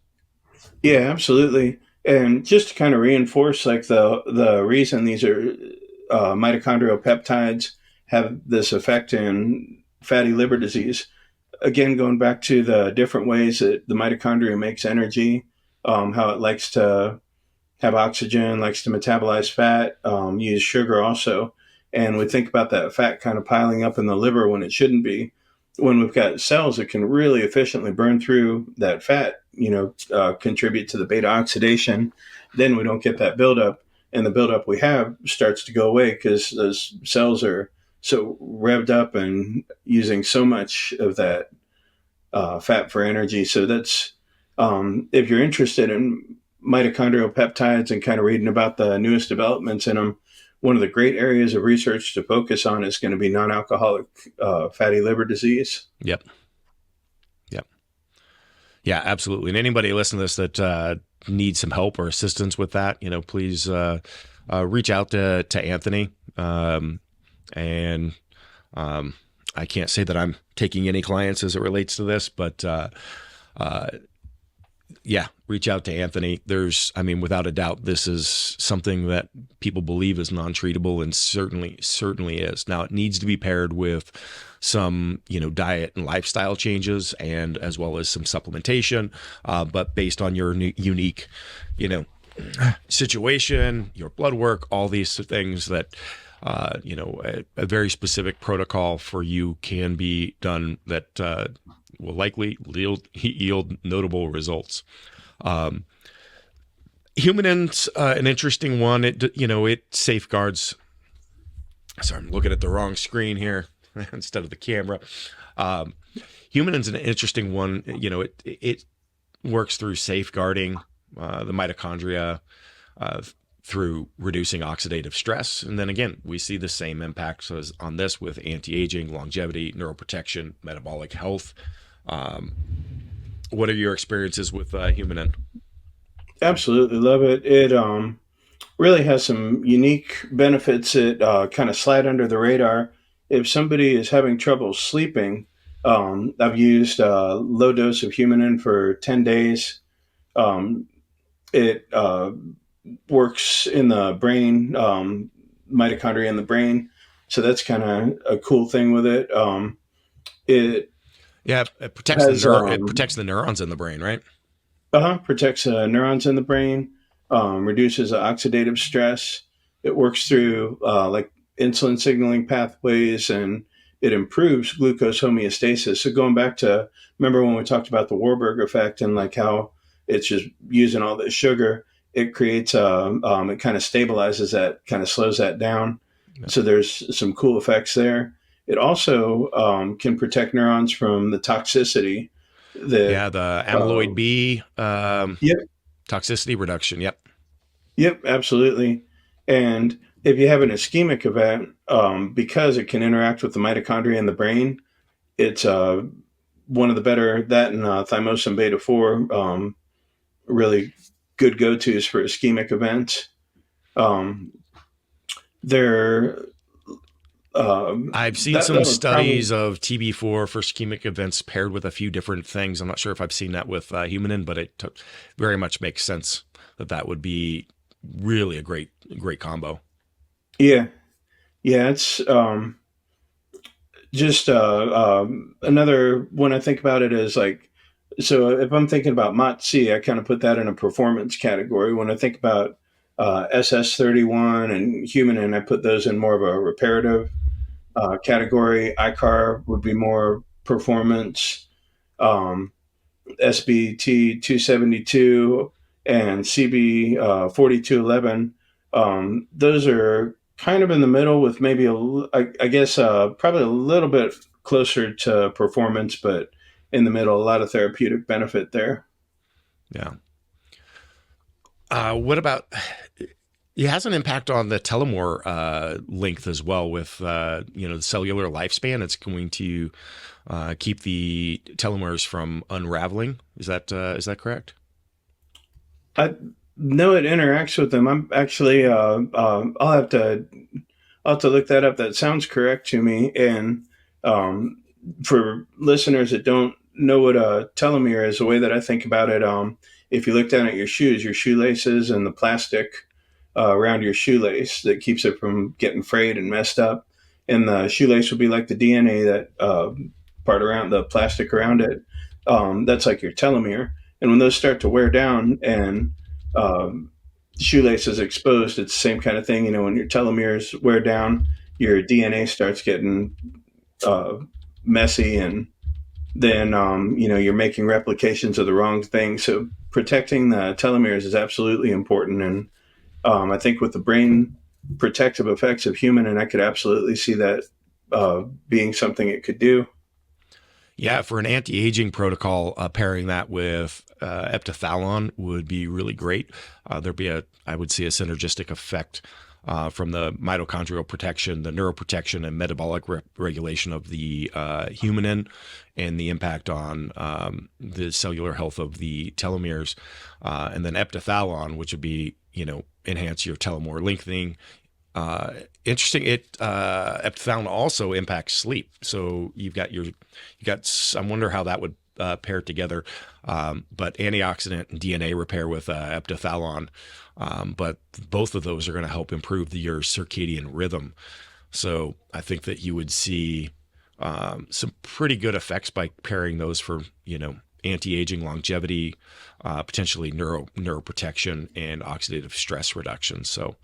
Yeah, absolutely. And just to kind of reinforce, like the reason these are mitochondrial peptides have this effect in fatty liver disease. Again, going back to the different ways that the mitochondria makes energy, how it likes to have oxygen, likes to metabolize fat, use sugar also. And we think about that fat kind of piling up in the liver when it shouldn't be. When we've got cells that can really efficiently burn through that fat, contribute to the beta oxidation, then we don't get that buildup. And the buildup we have starts to go away because those cells are so revved up and using so much of that fat for energy. So that's if you're interested in mitochondrial peptides and kind of reading about the newest developments in them, one of the great areas of research to focus on is going to be non-alcoholic fatty liver disease. Yep. Yep. Yeah, absolutely. And anybody listening to this that needs some help or assistance with that, please reach out to Anthony. I can't say that I'm taking any clients as it relates to this, but yeah, reach out to Anthony. Without a doubt, this is something that people believe is non-treatable, and certainly is. Now, it needs to be paired with some, diet and lifestyle changes, and as well as some supplementation, but based on your unique, situation, your blood work, all these things that, a very specific protocol for you can be done that will likely yield notable results. Humanins, an interesting one. It safeguards. Sorry, I'm looking at the wrong screen here instead of the camera. Humanin's an interesting one. It works through safeguarding the mitochondria through reducing oxidative stress. And then again, we see the same impacts as on this with anti-aging, longevity, neuroprotection, metabolic health. What are your experiences with Humanin? Absolutely love it. It really has some unique benefits that kind of slide under the radar. If somebody is having trouble sleeping, I've used a low dose of Humanin for 10 days. It works in the brain, mitochondria in the brain. So that's kind of a cool thing with it. It protects it protects the neurons in the brain, right? Protects neurons in the brain, reduces oxidative stress. It works through like insulin signaling pathways, and it improves glucose homeostasis. So going back to, remember when we talked about the Warburg effect and like how it's just using all this sugar, it creates it kind of stabilizes that, kind of slows that down. Yeah. So there's some cool effects there. It also can protect neurons from the toxicity. The amyloid B toxicity reduction. Yep, absolutely. And if you have an ischemic event, because it can interact with the mitochondria in the brain, it's one of the better, that and thymosin beta 4, really good go-tos for ischemic events. I've seen some studies of TB4 for ischemic events paired with a few different things. I'm not sure if I've seen that with Humanin, but it very much makes sense that would be really a great combo. Yeah, it's just another, when I think about it, is like, so if I'm thinking about Mots-C, I kind of put that in a performance category. When I think about SS31 and Humanin, I put those in more of a reparative category. Aicar would be more performance. SBT 272 and CB 4211. Those are kind of in the middle with maybe I guess probably a little bit closer to performance, but in the middle, a lot of therapeutic benefit there. Yeah. What about, it has an impact on the telomere length as well with, the cellular lifespan. It's going to keep the telomeres from unraveling. Is that correct? No, it interacts with them. I'm actually, I'll have to look that up. That sounds correct to me. And for listeners that don't know what a telomere is, the way that I think about it, if you look down at your shoes, your shoelaces and the plastic around your shoelace that keeps it from getting frayed and messed up, and the shoelace will be like the DNA, that part around the plastic around it. That's like your telomere. And when those start to wear down and shoelace is exposed, it's the same kind of thing. When your telomeres wear down, your DNA starts getting messy, and then you're making replications of the wrong thing. So protecting the telomeres is absolutely important. And I think with the brain protective effects of Humanin, I could absolutely see that being something it could do. Yeah, for an anti-aging protocol, pairing that with epithalon would be really great. There'd be I would see a synergistic effect from the mitochondrial protection, the neuroprotection, and metabolic regulation of the humanin, and the impact on the cellular health of the telomeres. And then epithalon, which would be, enhance your telomere lengthening. Interesting. Epithalon also impacts sleep. So I wonder how that would pair together. But antioxidant and DNA repair with epithalon. But both of those are going to help improve your circadian rhythm. So I think that you would see some pretty good effects by pairing those for, anti-aging, longevity, potentially neuroprotection, and oxidative stress reduction. So,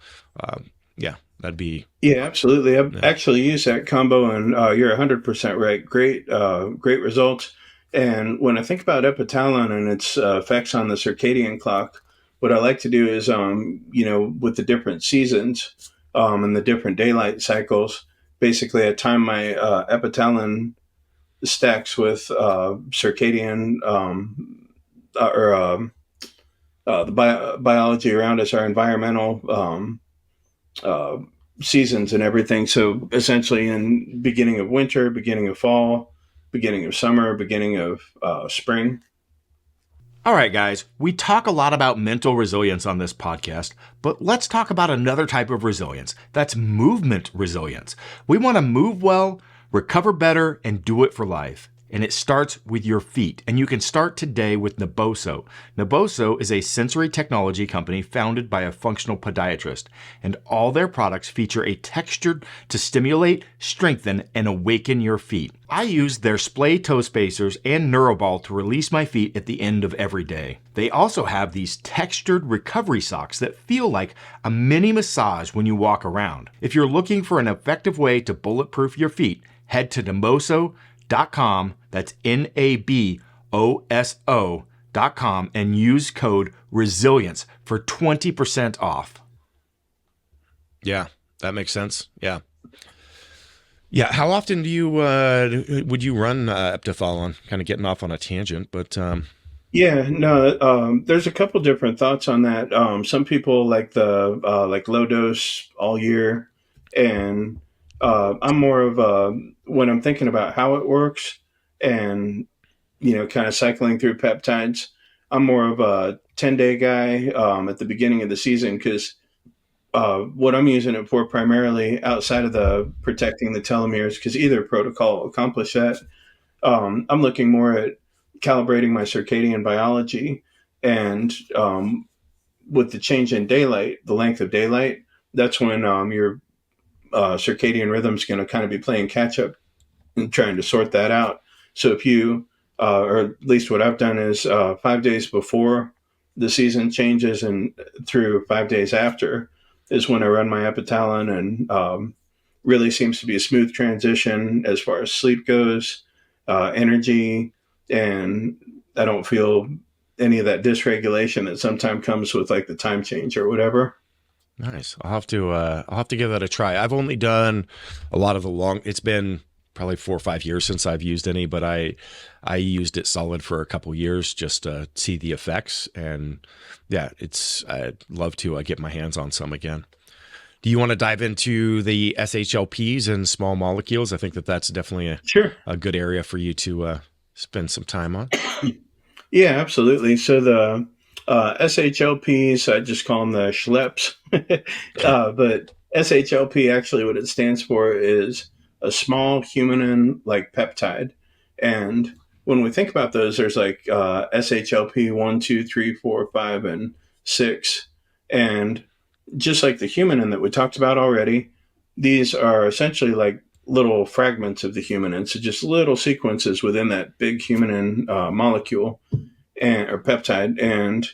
yeah, that'd be. Yeah, absolutely. I've actually used that combo, and you're 100% right. Great results. And when I think about epithalon and its effects on the circadian clock, what I like to do is, with the different seasons and the different daylight cycles, basically I time my epithalon stacks with circadian the biology around us, our environmental uh, seasons and everything. So essentially, in beginning of winter, beginning of fall, beginning of summer, beginning of spring. All right, guys, we talk a lot about mental resilience on this podcast, but let's talk about another type of resilience. That's movement resilience. We want to move well, recover better, and do it for life. And it starts with your feet. And you can start today with Naboso. Naboso is a sensory technology company founded by a functional podiatrist. And all their products feature a texture to stimulate, strengthen, and awaken your feet. I use their splay toe spacers and Neuroball to release my feet at the end of every day. They also have these textured recovery socks that feel like a mini massage when you walk around. If you're looking for an effective way to bulletproof your feet, head to naboso.com. That's NABOSO.com and use code RESILIENCE for 20% off. Yeah, that makes sense. Yeah. Yeah. How often do you would you run epithalon? Kind of getting off on a tangent, but Yeah, no, there's a couple different thoughts on that. Some people like the like low dose all year, and I'm more of when I'm thinking about how it works, and kind of cycling through peptides. I'm more of a 10-day guy at the beginning of the season because what I'm using it for primarily outside of the protecting the telomeres, because either protocol will accomplish that. I'm looking more at calibrating my circadian biology, and with the change in daylight, the length of daylight, that's when your circadian rhythm's going to kind of be playing catch up and trying to sort that out. So if you, or at least what I've done is 5 days before the season changes and through 5 days after is when I run my epithalon, and really seems to be a smooth transition as far as sleep goes, energy, and I don't feel any of that dysregulation that sometimes comes with like the time change or whatever. nice. I'll have to give that a try. I've only done a lot of it's been probably 4 or 5 years since I've used any, but I used it solid for a couple years just to see the effects. And yeah, I'd love to get my hands on some again. Do you want to dive into the SHLPs and small molecules? I think that's definitely Sure. a good area for you to spend some time on. Yeah, absolutely. So the SHLPs, I just call them the schleps. But SHLP, actually, what it stands for is a small humanin like peptide. And when we think about those, there's like SHLP 1, 2, 3, 4, 5, and 6. And just like the humanin that we talked about already, these are essentially like little fragments of the humanin. So just little sequences within that big humanin molecule or peptide. And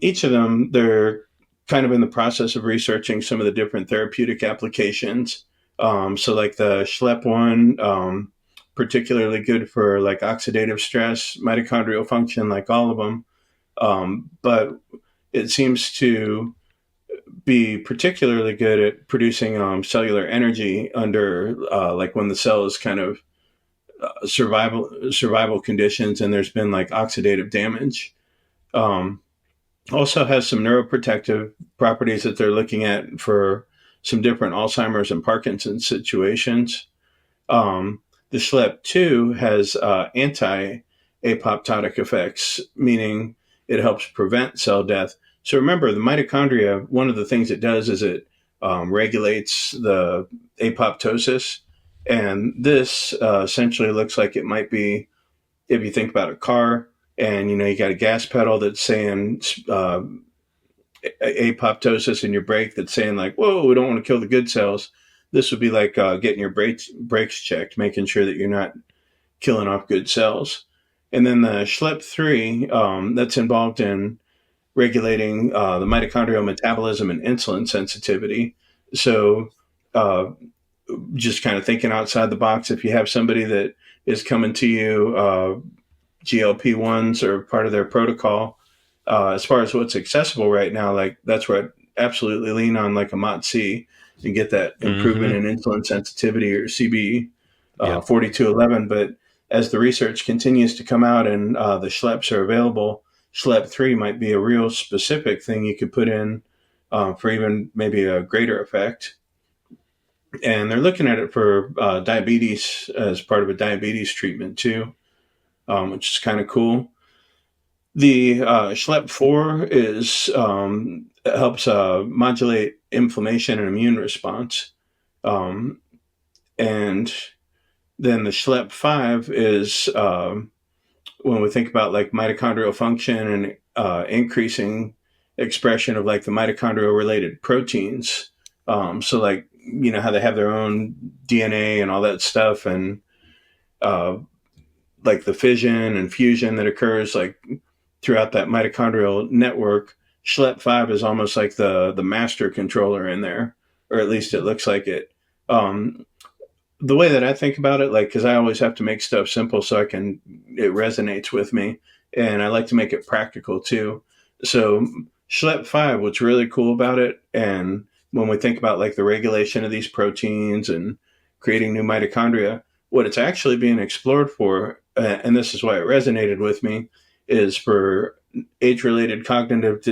each of them, they're kind of in the process of researching some of the different therapeutic applications. So like the Schlep one, particularly good for like oxidative stress, mitochondrial function, like all of them. But it seems to be particularly good at producing cellular energy under like when the cell is kind of survival conditions, and there's been like oxidative damage. Also has some neuroprotective properties that they're looking at for some different Alzheimer's and Parkinson's situations. The SHLEP2 has anti-apoptotic effects, meaning it helps prevent cell death. So remember, the mitochondria, one of the things it does is it regulates the apoptosis. And this essentially looks like it might be, if you think about a car, and you got a gas pedal that's saying apoptosis, and your brake that's saying like, whoa, we don't want to kill the good cells. This would be like getting your brakes checked, making sure that you're not killing off good cells. And then the SHLEP3, that's involved in regulating the mitochondrial metabolism and insulin sensitivity. So just kind of thinking outside the box, if you have somebody that is coming to you, GLP-1s are part of their protocol. As far as what's accessible right now, like that's where I'd absolutely lean on like a Mots-C and get that improvement in insulin sensitivity, or CB 4211. But as the research continues to come out and the SHLEPs are available, SHLEP3 might be a real specific thing you could put in for even maybe a greater effect. And they're looking at it for diabetes as part of a diabetes treatment too, which is kind of cool. The SHLEP4 helps modulate inflammation and immune response. And then the SHLEP5 is when we think about like mitochondrial function and increasing expression of like the mitochondrial related proteins. So like, how they have their own DNA and all that stuff, and like the fission and fusion that occurs like throughout that mitochondrial network. SHLEP5 is almost like the master controller in there, or at least it looks like it. The way that I think about it, like, because I always have to make stuff simple so it resonates with me, and I like to make it practical too. So SHLEP5, what's really cool about it, and when we think about like the regulation of these proteins and creating new mitochondria, what it's actually being explored for, and this is why it resonated with me, is for age-related cognitive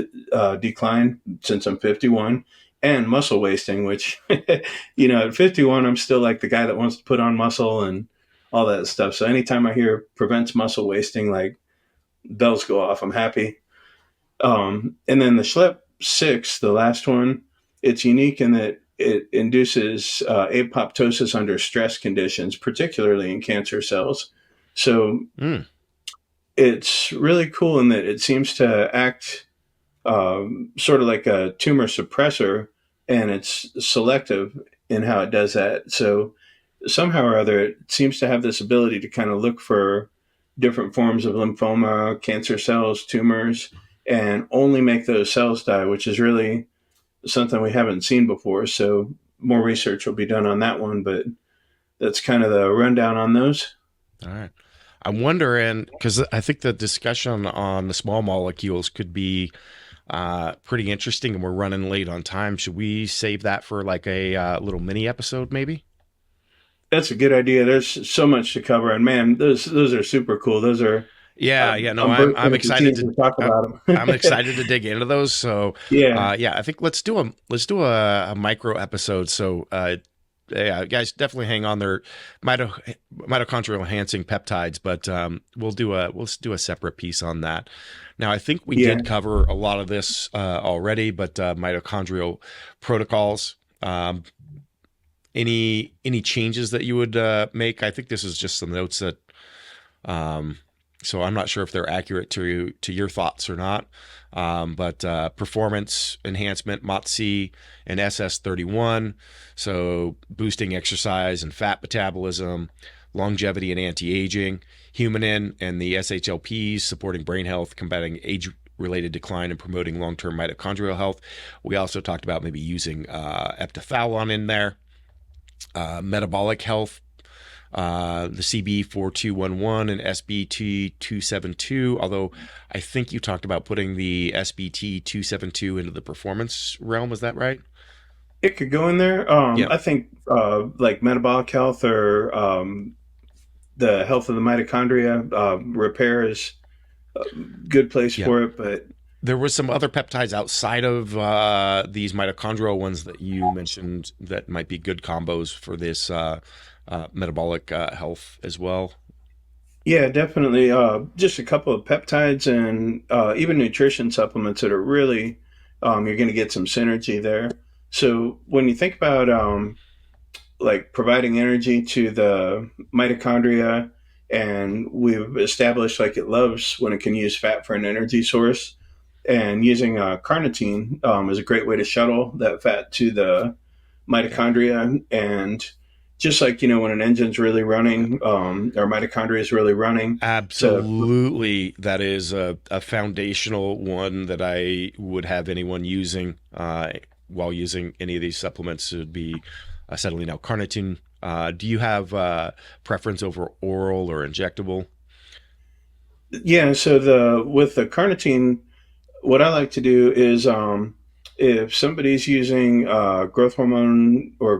decline, since I'm 51, and muscle wasting, which, at 51, I'm still like the guy that wants to put on muscle and all that stuff. So anytime I hear prevents muscle wasting, like bells go off, I'm happy. And then the SHLEP6, the last one, it's unique in that it induces apoptosis under stress conditions, particularly in cancer cells. So it's really cool in that it seems to act sort of like a tumor suppressor, and it's selective in how it does that. So somehow or other, it seems to have this ability to kind of look for different forms of lymphoma, cancer cells, tumors, and only make those cells die, which is really something we haven't seen before. So more research will be done on that one, but that's kind of the rundown on those. All right. I'm wondering, because I think the discussion on the small molecules could be pretty interesting, and we're running late on time. Should we save that for like a little mini episode maybe? That's a good idea. There's so much to cover, and man, those are super cool. Those are I'm excited to talk about them. I'm excited to dig into those. So I think let's do a micro episode. So guys, definitely hang on there. Mitochondrial-enhancing peptides, but we'll do a separate piece on that. Now, I think we did cover a lot of this already, but mitochondrial protocols. Any changes that you would make? I think this is just some notes that. So I'm not sure if they're accurate to your thoughts or not. But performance enhancement, Mots-C and SS31. So boosting exercise and fat metabolism, longevity and anti-aging, humanin and the SHLPs supporting brain health, combating age-related decline and promoting long-term mitochondrial health. We also talked about maybe using eptothalon in there, metabolic health, the CB4211 and SBT272, although I think you talked about putting the SBT272 into the performance realm. Is that right? It could go in there. I think like metabolic health or the health of the mitochondria. Repair is a good place Yeah. for it, but There was some other peptides outside of these mitochondrial ones that you mentioned that might be good combos for this metabolic health as well. yeah, definitely. Just a couple of peptides and even nutrition supplements that are really, you're going to get some synergy there. So when you think about like providing energy to the mitochondria, and we've established like it loves when it can use fat for an energy source, and using carnitine is a great way to shuttle that fat to the Yeah. mitochondria. And just like when an engine's really running, our mitochondria is really running to Absolutely. That is a foundational one that I would have anyone using while using any of these supplements. It would be acetylene L-carnitine. Do you have preference over oral or injectable? yeah. So the with the carnitine, what I like to do is if somebody's using growth hormone or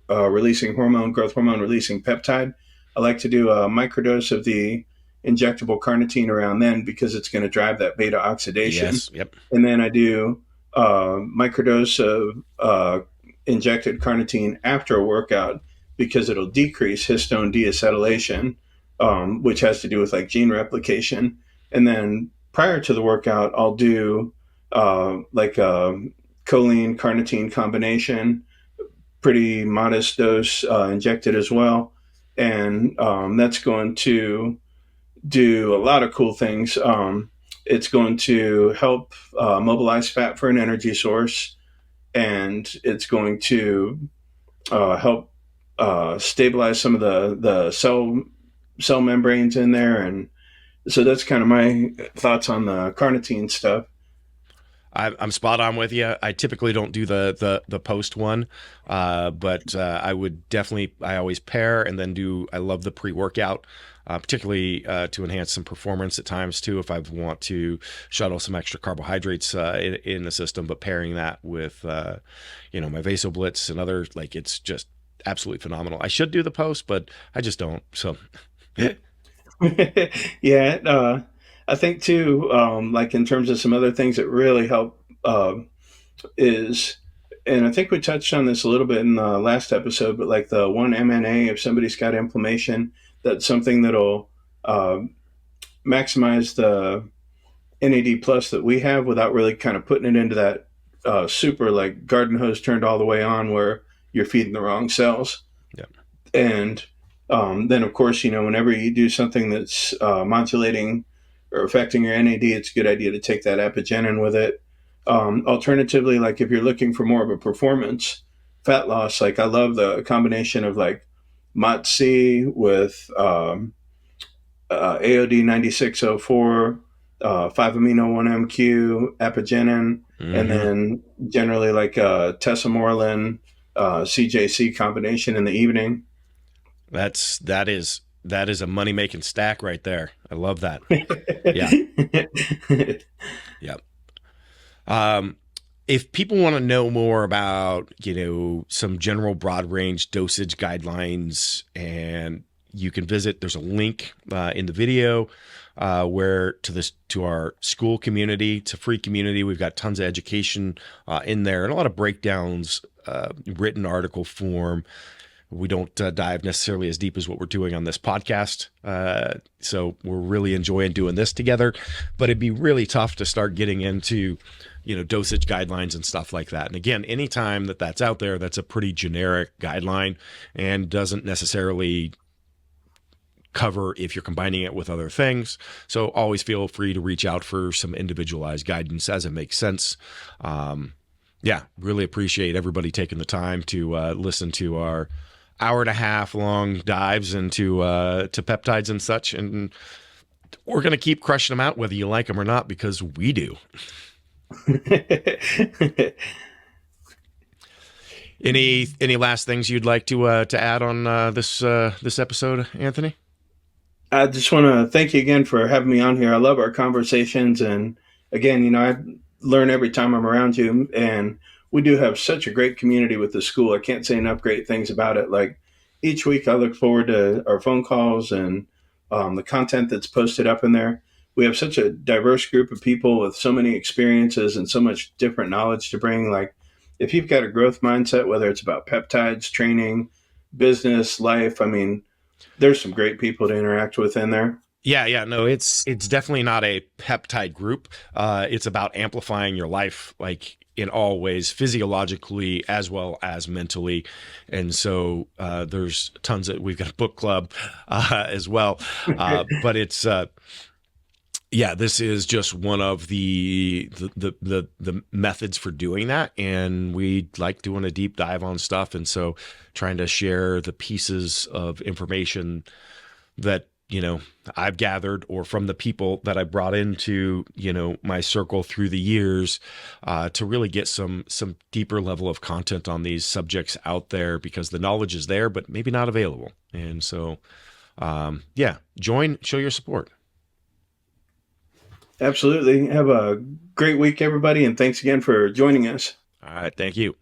releasing hormone, growth hormone releasing peptide, I like to do a microdose of the injectable carnitine around then, because it's going to drive that beta oxidation. Yes. Yep. And then I do microdose of injected carnitine after a workout, because it'll decrease histone deacetylation, which has to do with like gene replication. And then prior to the workout, I'll do like a choline carnitine combination, pretty modest dose, injected as well. And that's going to do a lot of cool things. It's going to help mobilize fat for an energy source, and it's going to help stabilize some of the cell membranes in there. And so that's kind of my thoughts on the carnitine stuff. I'm spot on with you. I typically don't do the post one, but I would definitely. I always pair and then do. I love the pre workout, particularly to enhance some performance at times too. If I want to shuttle some extra carbohydrates in the system, but pairing that with my Vasoblitz and other, like, it's just absolutely phenomenal. I should do the post, but I just don't. So Yeah, I think too, like in terms of some other things that really help, is, and I think we touched on this a little bit in the last episode, but like the 1-MNA, if somebody's got inflammation, that's something that'll uh, maximize the NAD plus that we have without really kind of putting it into that super like garden hose turned all the way on where you're feeding the wrong cells. yeah. And then, of course, whenever you do something that's modulating or affecting your NAD, it's a good idea to take that apigenin with it. Alternatively, like if you're looking for more of a performance fat loss, like I love the combination of like Mots-C with AOD 9604, 5-amino 1-MQ, apigenin, and Hmm. then generally like a tesamorelin CJC combination in the evening. That is a money making stack right there. I love that. Yeah. Yeah. Um, if people want to know more about, some general broad range dosage guidelines, and you can visit, there's a link in the video where to our school community. It's a free community. We've got tons of education in there and a lot of breakdowns, written article form. We don't dive necessarily as deep as what we're doing on this podcast. So we're really enjoying doing this together, but it'd be really tough to start getting into, dosage guidelines and stuff like that. And again, anytime that's out there, that's a pretty generic guideline and doesn't necessarily cover if you're combining it with other things. So always feel free to reach out for some individualized guidance as it makes sense. Yeah, really appreciate everybody taking the time to listen to our hour and a half long dives into to peptides and such, and we're gonna keep crushing them out whether you like them or not, because we do. Any last things you'd like to add on this episode, Anthony? I just want to thank you again for having me on here. I love our conversations. And again, I learn every time I'm around you. And we do have such a great community with the school. I can't say enough great things about it. Like, each week I look forward to our phone calls and the content that's posted up in there. We have such a diverse group of people with so many experiences and so much different knowledge to bring. Like, if you've got a growth mindset, whether it's about peptides, training, business, life, I mean, there's some great people to interact with in there. Yeah, no, it's definitely not a peptide group. It's about amplifying your life, like in all ways, physiologically as well as mentally. And so there's tons of, we've got a book club as well, but it's yeah, this is just one of the methods for doing that, and we like doing a deep dive on stuff, and so trying to share the pieces of information that I've gathered, or from the people that I brought into my circle through the years, to really get some deeper level of content on these subjects out there, because the knowledge is there but maybe not available. And so yeah, join, show your support. Absolutely. Have a great week, everybody, and thanks again for joining us. All right, thank you.